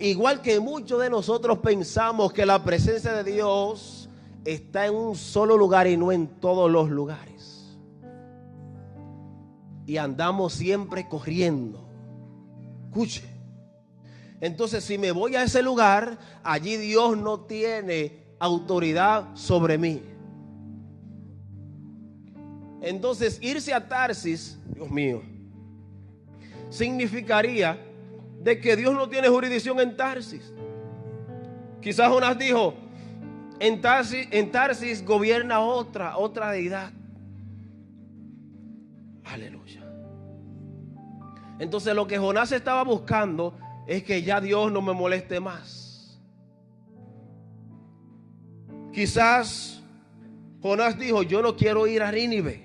Igual que muchos de nosotros pensamos que la presencia de Dios está en un solo lugar y no en todos los lugares. Y andamos siempre corriendo. Escuche. Entonces, si me voy a ese lugar, allí Dios no tiene autoridad sobre mí. Entonces, irse a Tarsis, Dios mío, significaría de que Dios no tiene jurisdicción en Tarsis. Quizás Jonás dijo: en Tarsis gobierna otra deidad. Aleluya. Entonces lo que Jonás estaba buscando es que ya Dios no me moleste más. Quizás Jonás dijo: yo no quiero ir a Nínive,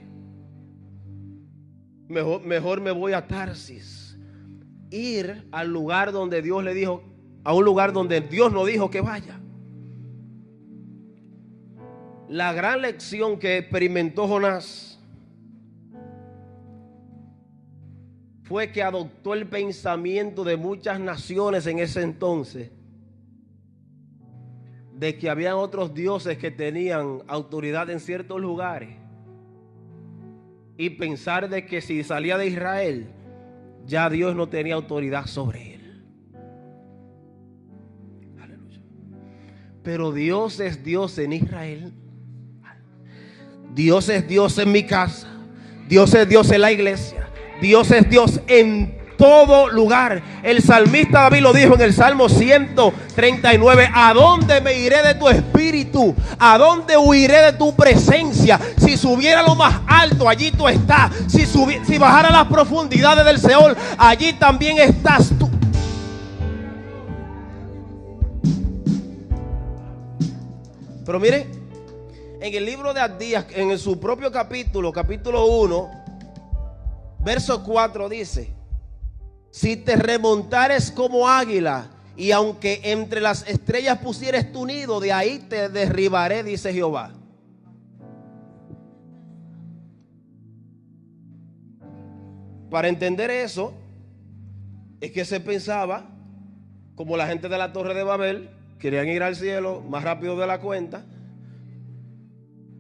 mejor me voy a Tarsis. Ir al lugar donde Dios le dijo, a un lugar donde Dios no dijo que vaya. La gran lección que experimentó Jonás fue que adoptó el pensamiento de muchas naciones en ese entonces, de que habían otros dioses que tenían autoridad en ciertos lugares, y pensar de que si salía de Israel, ya Dios no tenía autoridad sobre él. Aleluya. Pero Dios es Dios en Israel. Dios es Dios en mi casa. Dios es Dios en la iglesia. Dios es Dios en todo lugar. El salmista David lo dijo en el Salmo 139: ¿a dónde me iré de tu espíritu? ¿A dónde huiré de tu presencia? Si subiera a lo más alto, allí tú estás. Si bajara a las profundidades del Seol, allí también estás tú. Pero miren, en el libro de Abdías, en su propio capítulo 1, verso 4 dice: si te remontares como águila, y aunque entre las estrellas pusieres tu nido, de ahí te derribaré, dice Jehová. Para entender eso, es que se pensaba, como la gente de la Torre de Babel, querían ir al cielo más rápido de la cuenta,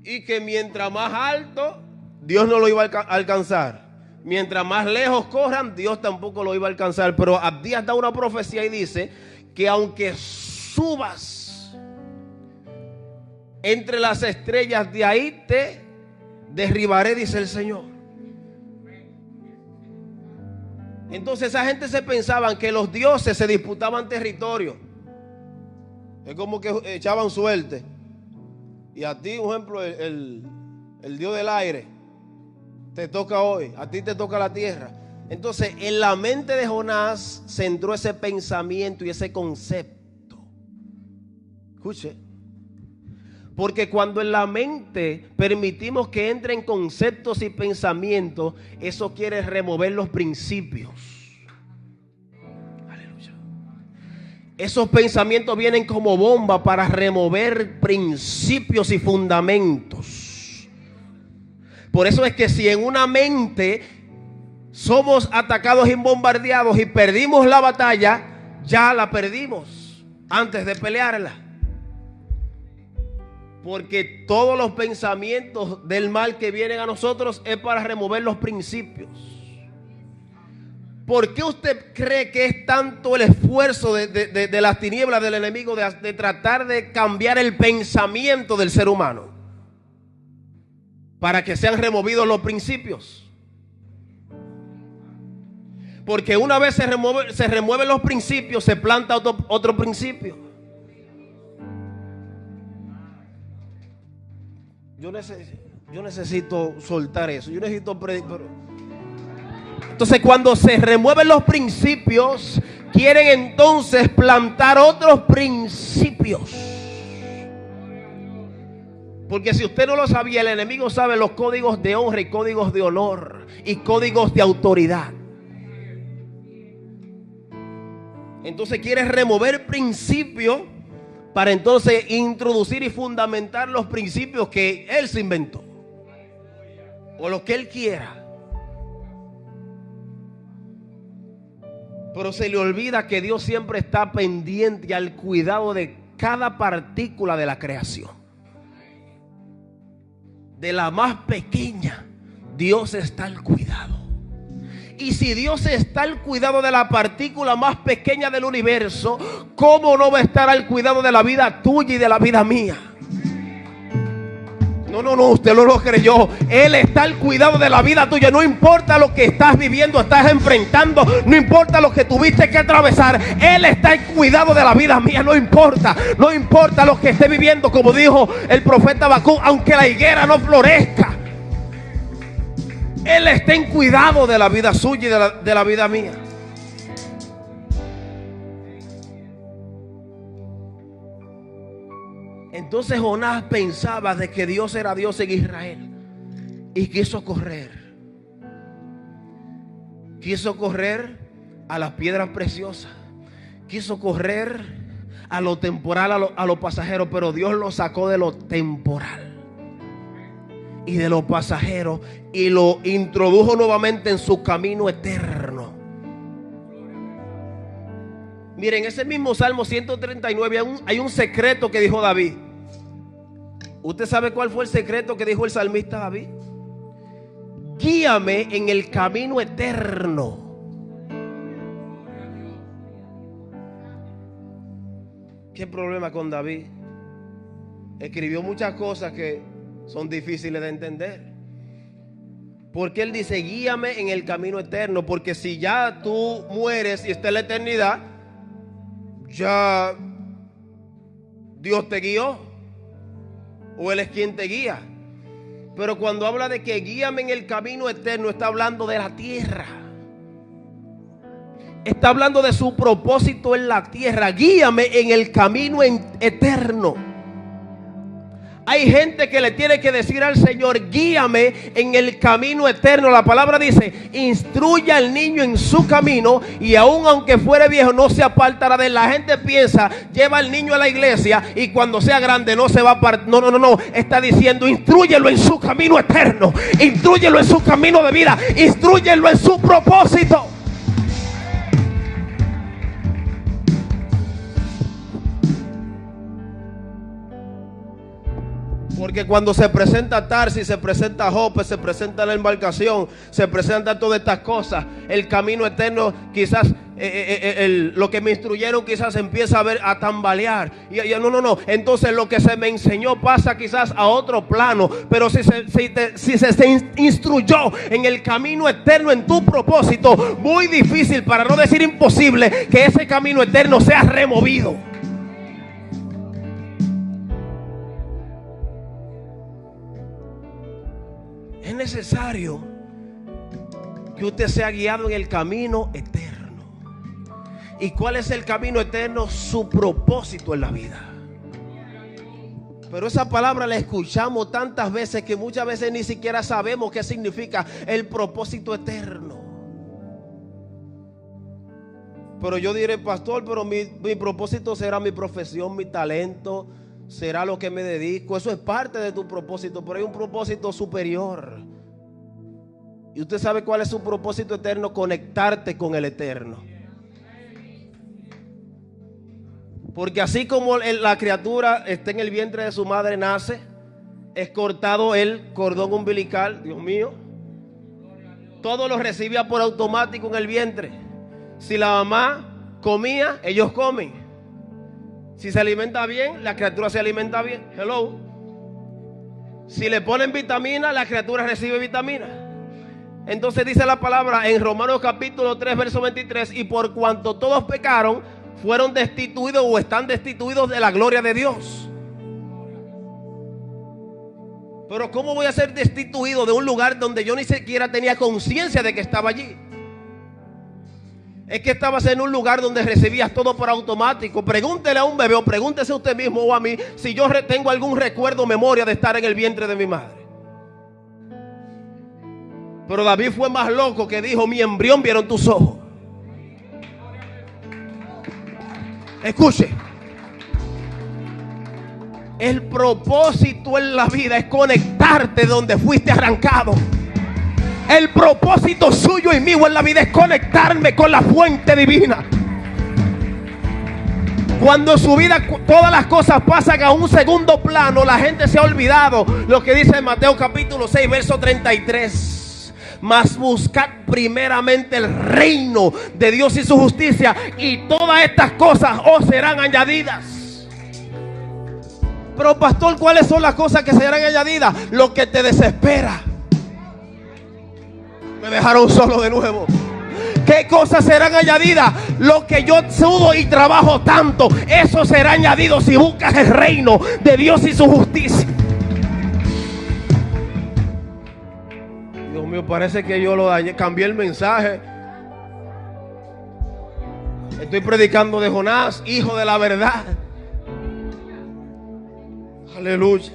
y que mientras más alto, Dios no lo iba a alcanzar. Mientras más lejos corran, Dios tampoco lo iba a alcanzar. Pero Abdías da una profecía y dice que aunque subas entre las estrellas, de ahí te derribaré, dice el Señor. Entonces esa gente se pensaban que los dioses se disputaban territorio. Es como que echaban suerte. Y a ti, por ejemplo, el Dios del aire te toca hoy, a ti te toca la tierra. Entonces en la mente de Jonás se entró ese pensamiento y ese concepto. Escuche, porque cuando en la mente permitimos que entren conceptos y pensamientos, eso quiere remover los principios. Aleluya. Esos pensamientos vienen como bomba para remover principios y fundamentos. Por eso es que si en una mente somos atacados y bombardeados y perdimos la batalla, ya la perdimos antes de pelearla. Porque todos los pensamientos del mal que vienen a nosotros es para remover los principios. ¿Por qué usted cree que es tanto el esfuerzo de las tinieblas del enemigo de tratar de cambiar el pensamiento del ser humano? Para que sean removidos los principios. Porque una vez se remueven los principios, se planta otro principio. Yo necesito soltar eso. Yo necesito predicar. Entonces cuando se remueven los principios, quieren entonces plantar otros principios. Porque si usted no lo sabía, el enemigo sabe los códigos de honra y códigos de honor y códigos de autoridad. Entonces quiere remover principios para entonces introducir y fundamentar los principios que él se inventó o lo que él quiera. Pero se le olvida que Dios siempre está pendiente y al cuidado de cada partícula de la creación. De la más pequeña, Dios está al cuidado. Y si Dios está al cuidado de la partícula más pequeña del universo, ¿cómo no va a estar al cuidado de la vida tuya y de la vida mía? No, usted no lo creyó. Él está al cuidado de la vida tuya. No importa lo que estás viviendo, estás enfrentando, no importa lo que tuviste que atravesar, Él está al cuidado de la vida mía. No importa lo que esté viviendo, como dijo el profeta Habacuc, aunque la higuera no florezca, Él está en cuidado de la vida suya y de la vida mía. Entonces Jonás pensaba de que Dios era Dios en Israel y quiso correr. Quiso correr a las piedras preciosas. Quiso correr a lo temporal, a lo pasajero, pero Dios lo sacó de lo temporal y de lo pasajero y lo introdujo nuevamente en su camino eterno. Miren, ese mismo Salmo 139 hay un secreto que dijo David. ¿Usted sabe cuál fue el secreto que dijo el salmista David? Guíame en el camino eterno. ¿Qué problema con David? Escribió muchas cosas que son difíciles de entender. Porque él dice, guíame en el camino eterno. Porque si ya tú mueres y está en la eternidad, ya Dios te guió, o Él es quien te guía. Pero cuando habla de que guíame en el camino eterno, está hablando de la tierra. Está hablando de su propósito en la tierra. Guíame en el camino eterno. Hay gente que le tiene que decir al Señor, guíame en el camino eterno. La palabra dice, instruye al niño en su camino y aun aunque fuere viejo no se apartará de él. La gente piensa, lleva al niño a la iglesia y cuando sea grande no se va a apartar. No. Está diciendo, instrúyelo en su camino eterno. Instrúyelo en su camino de vida. Instrúyelo en su propósito. Porque cuando se presenta Tarsis, se presenta Jope, se presenta la embarcación, se presentan todas estas cosas, el camino eterno quizás, lo que me instruyeron quizás empieza a tambalear. No. Entonces lo que se me enseñó pasa quizás a otro plano. Pero si se instruyó en el camino eterno, en tu propósito, muy difícil, para no decir imposible, que ese camino eterno sea removido. Es necesario que usted sea guiado en el camino eterno. ¿Y cuál es el camino eterno? Su propósito en la vida. Pero esa palabra la escuchamos tantas veces que muchas veces ni siquiera sabemos qué significa el propósito eterno. Pero yo diré, pastor, pero mi propósito será mi profesión, mi talento, será lo que me dedico. Eso es parte de tu propósito, pero hay un propósito superior. Y usted sabe cuál es su propósito eterno: conectarte con el eterno. Porque así como la criatura está en el vientre de su madre, nace, es cortado el cordón umbilical, Dios mío, todo lo recibía por automático en el vientre. Si la mamá comía, ellos comen. Si se alimenta bien, la criatura se alimenta bien. Hello. Si le ponen vitamina, la criatura recibe vitamina. Entonces dice la palabra en Romanos capítulo 3 verso 23: y por cuanto todos pecaron, fueron destituidos o están destituidos de la gloria de Dios. Pero ¿cómo voy a ser destituido de un lugar donde yo ni siquiera tenía conciencia de que estaba allí? Es que estabas en un lugar donde recibías todo por automático. Pregúntele a un bebé o pregúntese a usted mismo o a mí si yo tengo algún recuerdo o memoria de estar en el vientre de mi madre. Pero David fue más loco, que dijo: mi embrión vieron tus ojos. Escuche, el propósito en la vida es conectarte donde fuiste arrancado. El propósito suyo y mío en la vida es conectarme con la fuente divina. Cuando en su vida todas las cosas pasan a un segundo plano, la gente se ha olvidado lo que dice en Mateo capítulo 6 verso 33: mas buscad primeramente el reino de Dios y su justicia, y todas estas cosas os serán añadidas. Pero pastor, ¿cuáles son las cosas que serán añadidas? Lo que te desespera. Me dejaron solo de nuevo. ¿Qué cosas serán añadidas? Lo que yo sudo y trabajo tanto, eso será añadido si buscas el reino de Dios y su justicia. Dios Dios mío, parece que yo lo dañé, cambié el mensaje. Estoy predicando de Jonás, hijo de la verdad. Aleluya.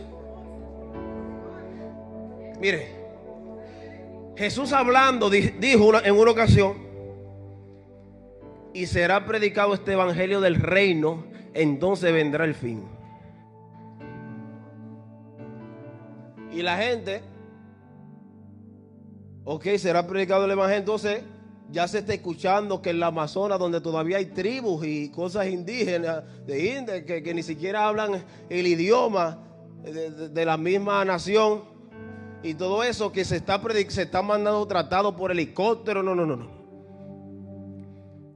Mire, Jesús hablando dijo en una ocasión: y será predicado este evangelio del reino, entonces vendrá el fin. Y la gente, ok, será predicado el evangelio, entonces ya se está escuchando que en la Amazonas, donde todavía hay tribus y cosas indígenas de India que ni siquiera hablan el idioma de la misma nación, y todo eso que se está mandando tratado por helicóptero. No.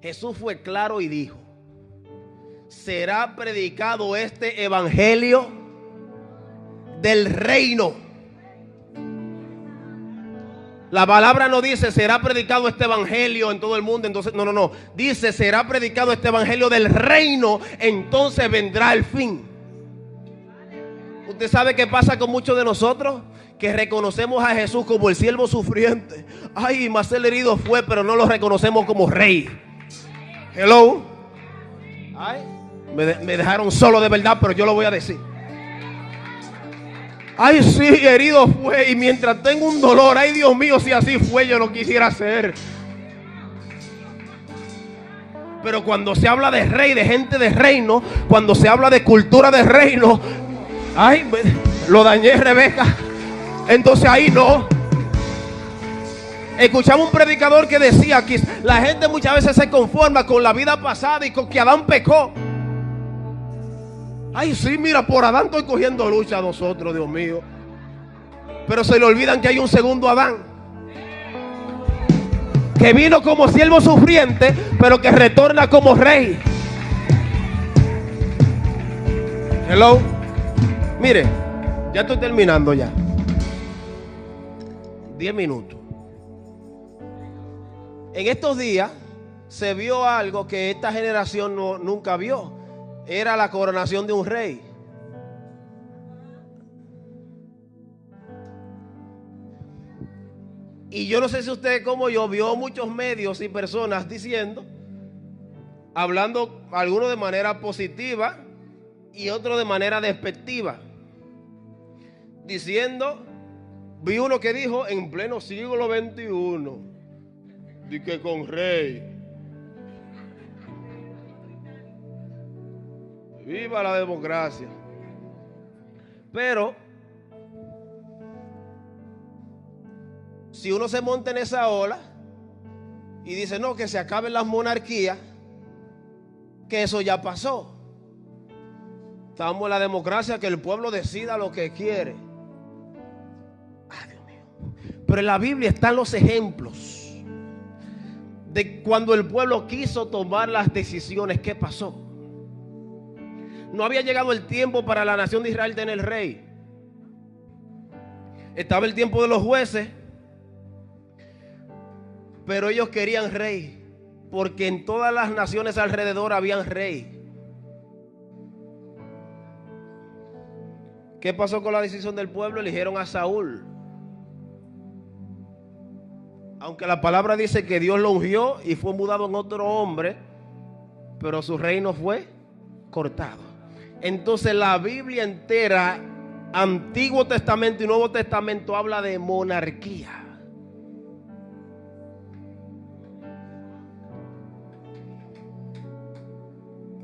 Jesús fue claro y dijo: será predicado este evangelio del reino. La palabra no dice será predicado este evangelio en todo el mundo, entonces no. Dice será predicado este evangelio del reino, entonces vendrá el fin. ¿Usted sabe qué pasa con muchos de nosotros? Que reconocemos a Jesús como el siervo sufriente. Ay, más el herido fue, pero no lo reconocemos como rey. Hello. Ay, me dejaron solo de verdad, pero yo lo voy a decir. Ay, sí, herido fue, y mientras tengo un dolor, ay, Dios mío, si así fue, yo lo quisiera hacer. Pero cuando se habla de rey, de gente de reino, cuando se habla de cultura de reino, ay, lo dañé, Rebeca. Entonces ahí no. Escuchamos un predicador que decía que la gente muchas veces se conforma con la vida pasada y con que Adán pecó. Ay, sí, mira, por Adán estoy cogiendo lucha a nosotros, Dios mío. Pero se le olvidan que hay un segundo Adán, que vino como siervo sufriente, pero que retorna como rey. Hello. Mire, ya estoy terminando ya. 10 minutos. En estos días se vio algo que esta generación nunca vio. Era la coronación de un rey. Y yo no sé si usted, como yo, vio muchos medios y personas diciendo, hablando algunos de manera positiva y otros de manera despectiva, diciendo, vi uno que dijo en pleno siglo XXI, di que con rey. Viva la democracia. Pero si uno se monta en esa ola y dice no, que se acaben las monarquías, que eso ya pasó. Estamos en la democracia, que el pueblo decida lo que quiere. Ay, Dios mío. Pero en la Biblia están los ejemplos de cuando el pueblo quiso tomar las decisiones. ¿Qué pasó? No había llegado el tiempo para la nación de Israel tener rey. Estaba el tiempo de los jueces, pero ellos querían rey, porque en todas las naciones alrededor habían rey. ¿Qué pasó con la decisión del pueblo? Eligieron a Saúl. Aunque la palabra dice que Dios lo ungió y fue mudado en otro hombre, pero su reino fue cortado. Entonces la Biblia entera, Antiguo Testamento y Nuevo Testamento, habla de monarquía.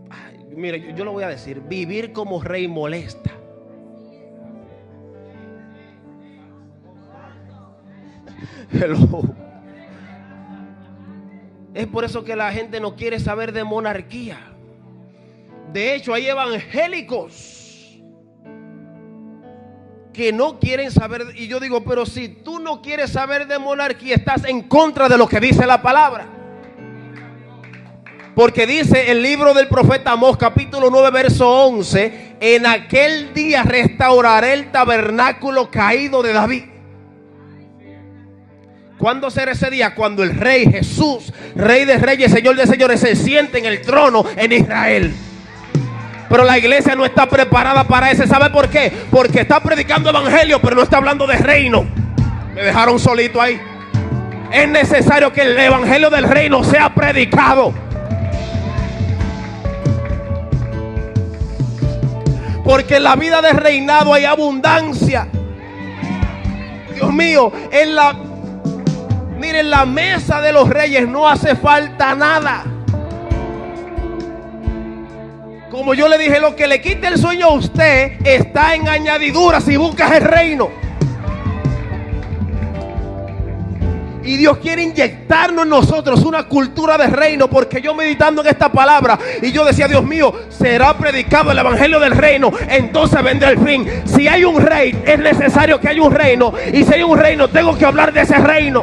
Ay, mire, yo lo voy a decir, vivir como rey molesta. Hello. Es por eso que la gente no quiere saber de monarquía. De hecho, hay evangélicos que no quieren saber. Y yo digo, pero si tú no quieres saber de monarquía, estás en contra de lo que dice la palabra. Porque dice el libro del profeta Amós, capítulo 9, verso 11: en aquel día restauraré el tabernáculo caído de David. ¿Cuándo será ese día? Cuando el rey Jesús, rey de reyes, señor de señores, se siente en el trono en Israel. Pero la iglesia no está preparada para eso. ¿Sabe por qué? Porque está predicando evangelio, pero no está hablando de reino. Me dejaron solito ahí. Es necesario que el evangelio del reino sea predicado. Porque en la vida de reinado hay abundancia. Dios mío, miren, la mesa de los reyes no hace falta nada. Como yo le dije, lo que le quite el sueño a usted está en añadidura si buscas el reino. Y Dios quiere inyectarnos en nosotros una cultura de reino. Porque yo meditando en esta palabra, y yo decía, Dios mío, será predicado el evangelio del reino, entonces vendrá el fin. Si hay un rey, es necesario que haya un reino. Y si hay un reino, tengo que hablar de ese reino.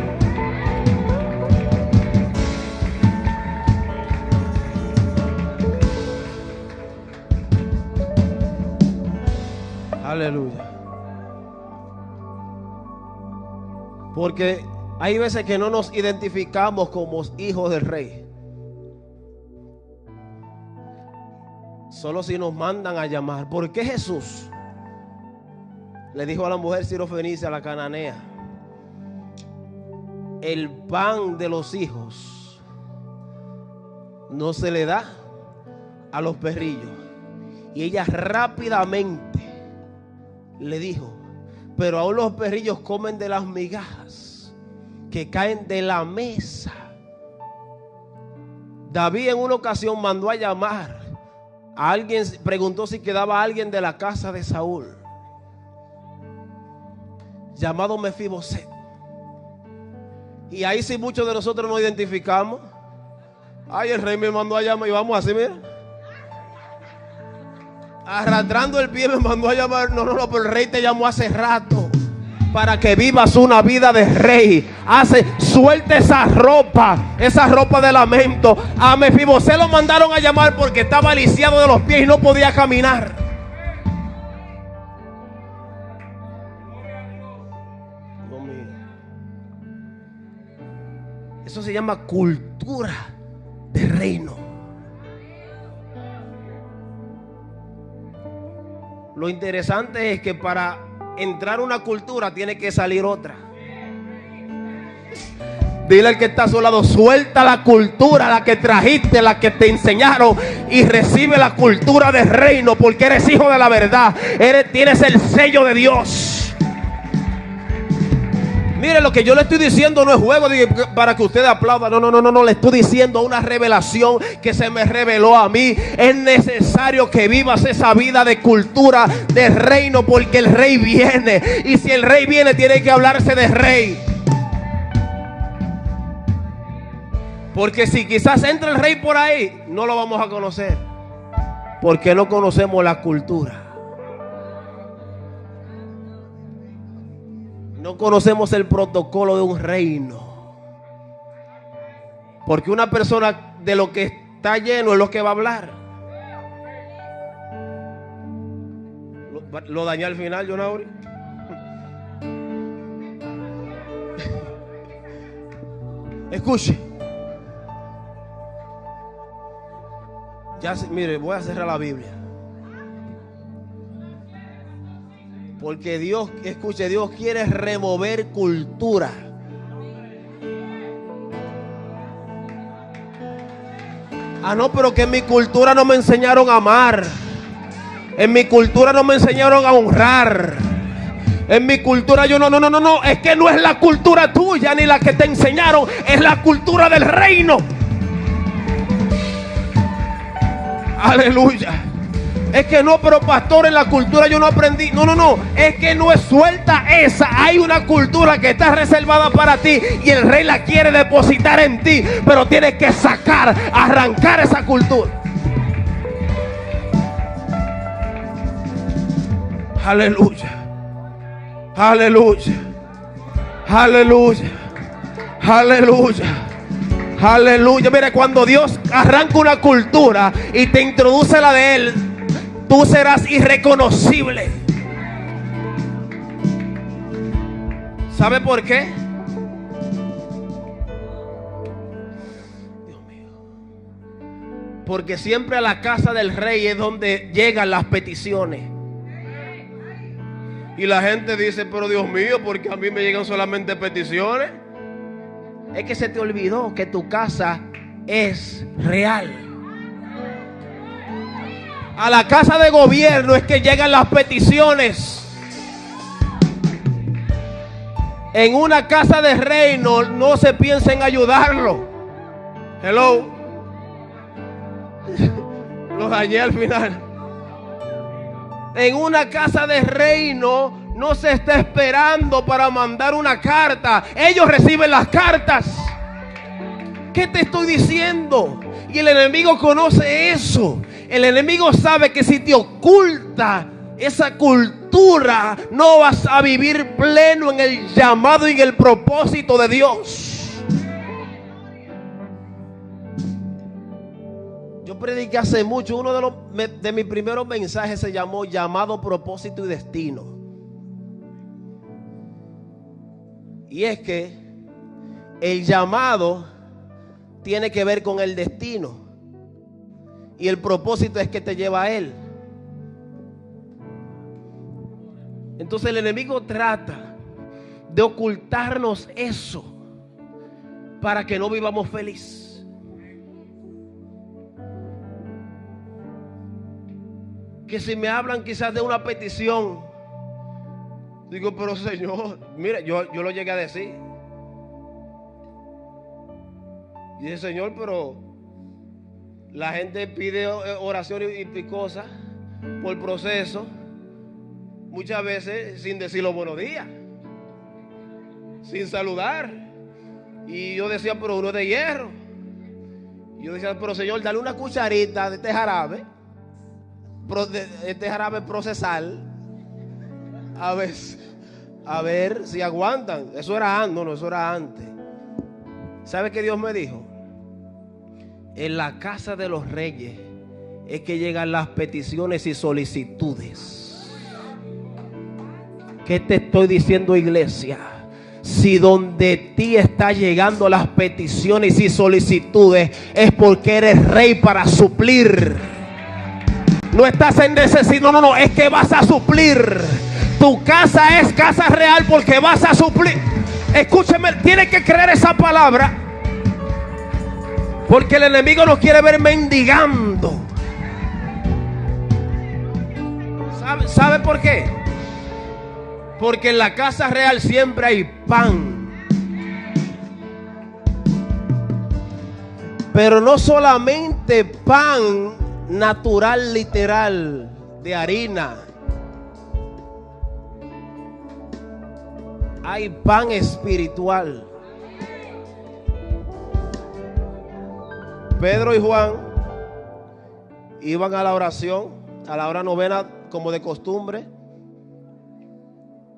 Aleluya. Porque hay veces que no nos identificamos como hijos del rey. Solo si nos mandan a llamar. ¿Por qué Jesús le dijo a la mujer sirofenicia, a la cananea, el pan de los hijos no se le da a los perrillos? Y ella rápidamente le dijo, pero aún los perrillos comen de las migajas que caen de la mesa. David en una ocasión mandó a llamar a alguien, preguntó si quedaba alguien de la casa de Saúl, llamado Mefiboset. Y ahí sí muchos de nosotros nos identificamos. Ay, el rey me mandó a llamar, y vamos así, mira, arrastrando el pie me mandó a llamar. No, pero el rey te llamó hace rato para que vivas una vida de rey. Suelta esa ropa de lamento. A Mefiboset lo mandaron a llamar porque estaba lisiado de los pies y no podía caminar. Dios mío. Eso se llama cultura de reino. Lo interesante es que para entrar una cultura tiene que salir otra. Dile al que está a su lado, suelta la cultura, la que trajiste, la que te enseñaron, y recibe la cultura del reino, porque eres hijo de la verdad. Tienes el sello de Dios. Mire, lo que yo le estoy diciendo no es juego para que ustedes aplaudan. No, le estoy diciendo una revelación que se me reveló a mí. Es necesario que vivas esa vida de cultura, de reino, porque el rey viene. Y si el rey viene, tiene que hablarse de rey. Porque si quizás entra el rey por ahí, no lo vamos a conocer, porque no conocemos la cultura. No conocemos el protocolo de un reino. Porque una persona de lo que está lleno es lo que va a hablar. Lo dañé al final, Jonauri. Escuche. Mire, voy a cerrar la Biblia. Porque Dios, escuche, Dios quiere remover cultura. No, pero que en mi cultura no me enseñaron a amar. En mi cultura no me enseñaron a honrar. En mi cultura no. Es que no es la cultura tuya ni la que te enseñaron. Es la cultura del reino. Aleluya. Es que no, pero pastor, en la cultura yo no aprendí. No. Es que no es suelta esa. Hay una cultura que está reservada para ti y el rey la quiere depositar en ti. Pero tienes que arrancar esa cultura. Aleluya. Aleluya. Aleluya. Aleluya. Aleluya. Mira, cuando Dios arranca una cultura y te introduce la de Él, tú serás irreconocible. ¿Sabe por qué? Dios mío. Porque siempre a la casa del rey es donde llegan las peticiones. Y la gente dice, pero Dios mío, porque a mí me llegan solamente peticiones. Es que se te olvidó que tu casa es real. A la casa de gobierno es que llegan las peticiones. En una casa de reino no se piensa en ayudarlo. Hello. Lo dañé al final. En una casa de reino no se está esperando para mandar una carta. Ellos reciben las cartas. ¿Qué te estoy diciendo? Y el enemigo conoce eso. El enemigo sabe que si te oculta esa cultura, no vas a vivir pleno en el llamado y en el propósito de Dios. Yo prediqué hace mucho, uno de mis primeros mensajes se llamó Llamado, Propósito y Destino. Y es que el llamado tiene que ver con el destino. Y el propósito es que te lleva a Él. Entonces el enemigo trata de ocultarnos eso para que no vivamos feliz. Que si me hablan quizás de una petición, digo, pero Señor, mira, yo lo llegué a decir. Y dije, Señor, pero la gente pide oración y cosas por proceso, muchas veces sin decir los buenos días, sin saludar. Y yo decía, pero uno es de hierro. Y yo decía, pero Señor, dale una cucharita de este jarabe, procesal, a ver si aguantan. Eso era antes, no, eso era antes. ¿Sabe qué Dios me dijo? En la casa de los reyes es que llegan las peticiones y solicitudes. ¿Qué te estoy diciendo, iglesia? Si donde ti está llegando las peticiones y solicitudes, es porque eres rey para suplir. No estás en necesidad, no, es que vas a suplir. Tu casa es casa real porque vas a suplir. Escúcheme, tiene que creer esa palabra. Porque el enemigo no quiere ver mendigando. ¿Sabe por qué? Porque en la casa real siempre hay pan. Pero no solamente pan natural, literal, de harina. Hay pan espiritual. Pedro y Juan iban a la oración, a la hora novena como de costumbre.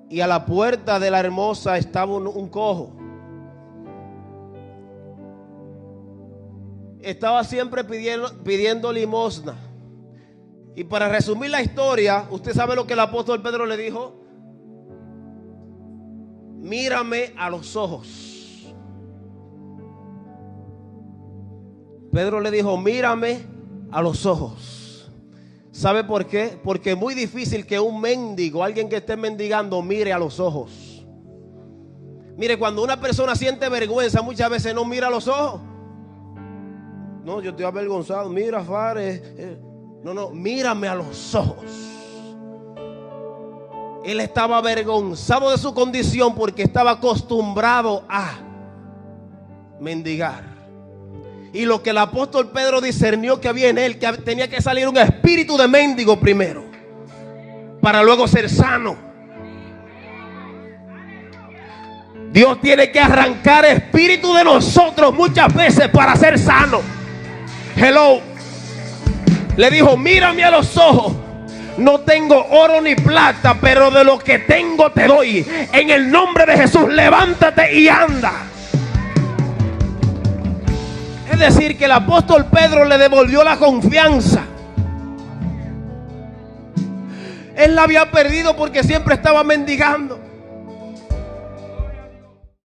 Y a la puerta de la hermosa estaba un cojo. Estaba siempre pidiendo limosna. Y para resumir la historia, usted sabe lo que el apóstol Pedro le dijo. Mírame a los ojos. Pedro le dijo, mírame a los ojos. ¿Sabe por qué? Porque es muy difícil que un mendigo, alguien que esté mendigando, mire a los ojos. Mire, cuando una persona siente vergüenza, muchas veces no mira a los ojos. No, yo estoy avergonzado. Mira, Fares. No, mírame a los ojos. Él estaba avergonzado de su condición porque estaba acostumbrado a mendigar. Y lo que el apóstol Pedro discernió que había en él, que tenía que salir un espíritu de mendigo primero, para luego ser sano. Dios tiene que arrancar espíritu de nosotros muchas veces para ser sano. Hello. Le dijo, mírame a los ojos. No tengo oro ni plata, pero de lo que tengo te doy. En el nombre de Jesús, levántate y anda. Es decir, que el apóstol Pedro le devolvió la confianza. Él la había perdido porque siempre estaba mendigando.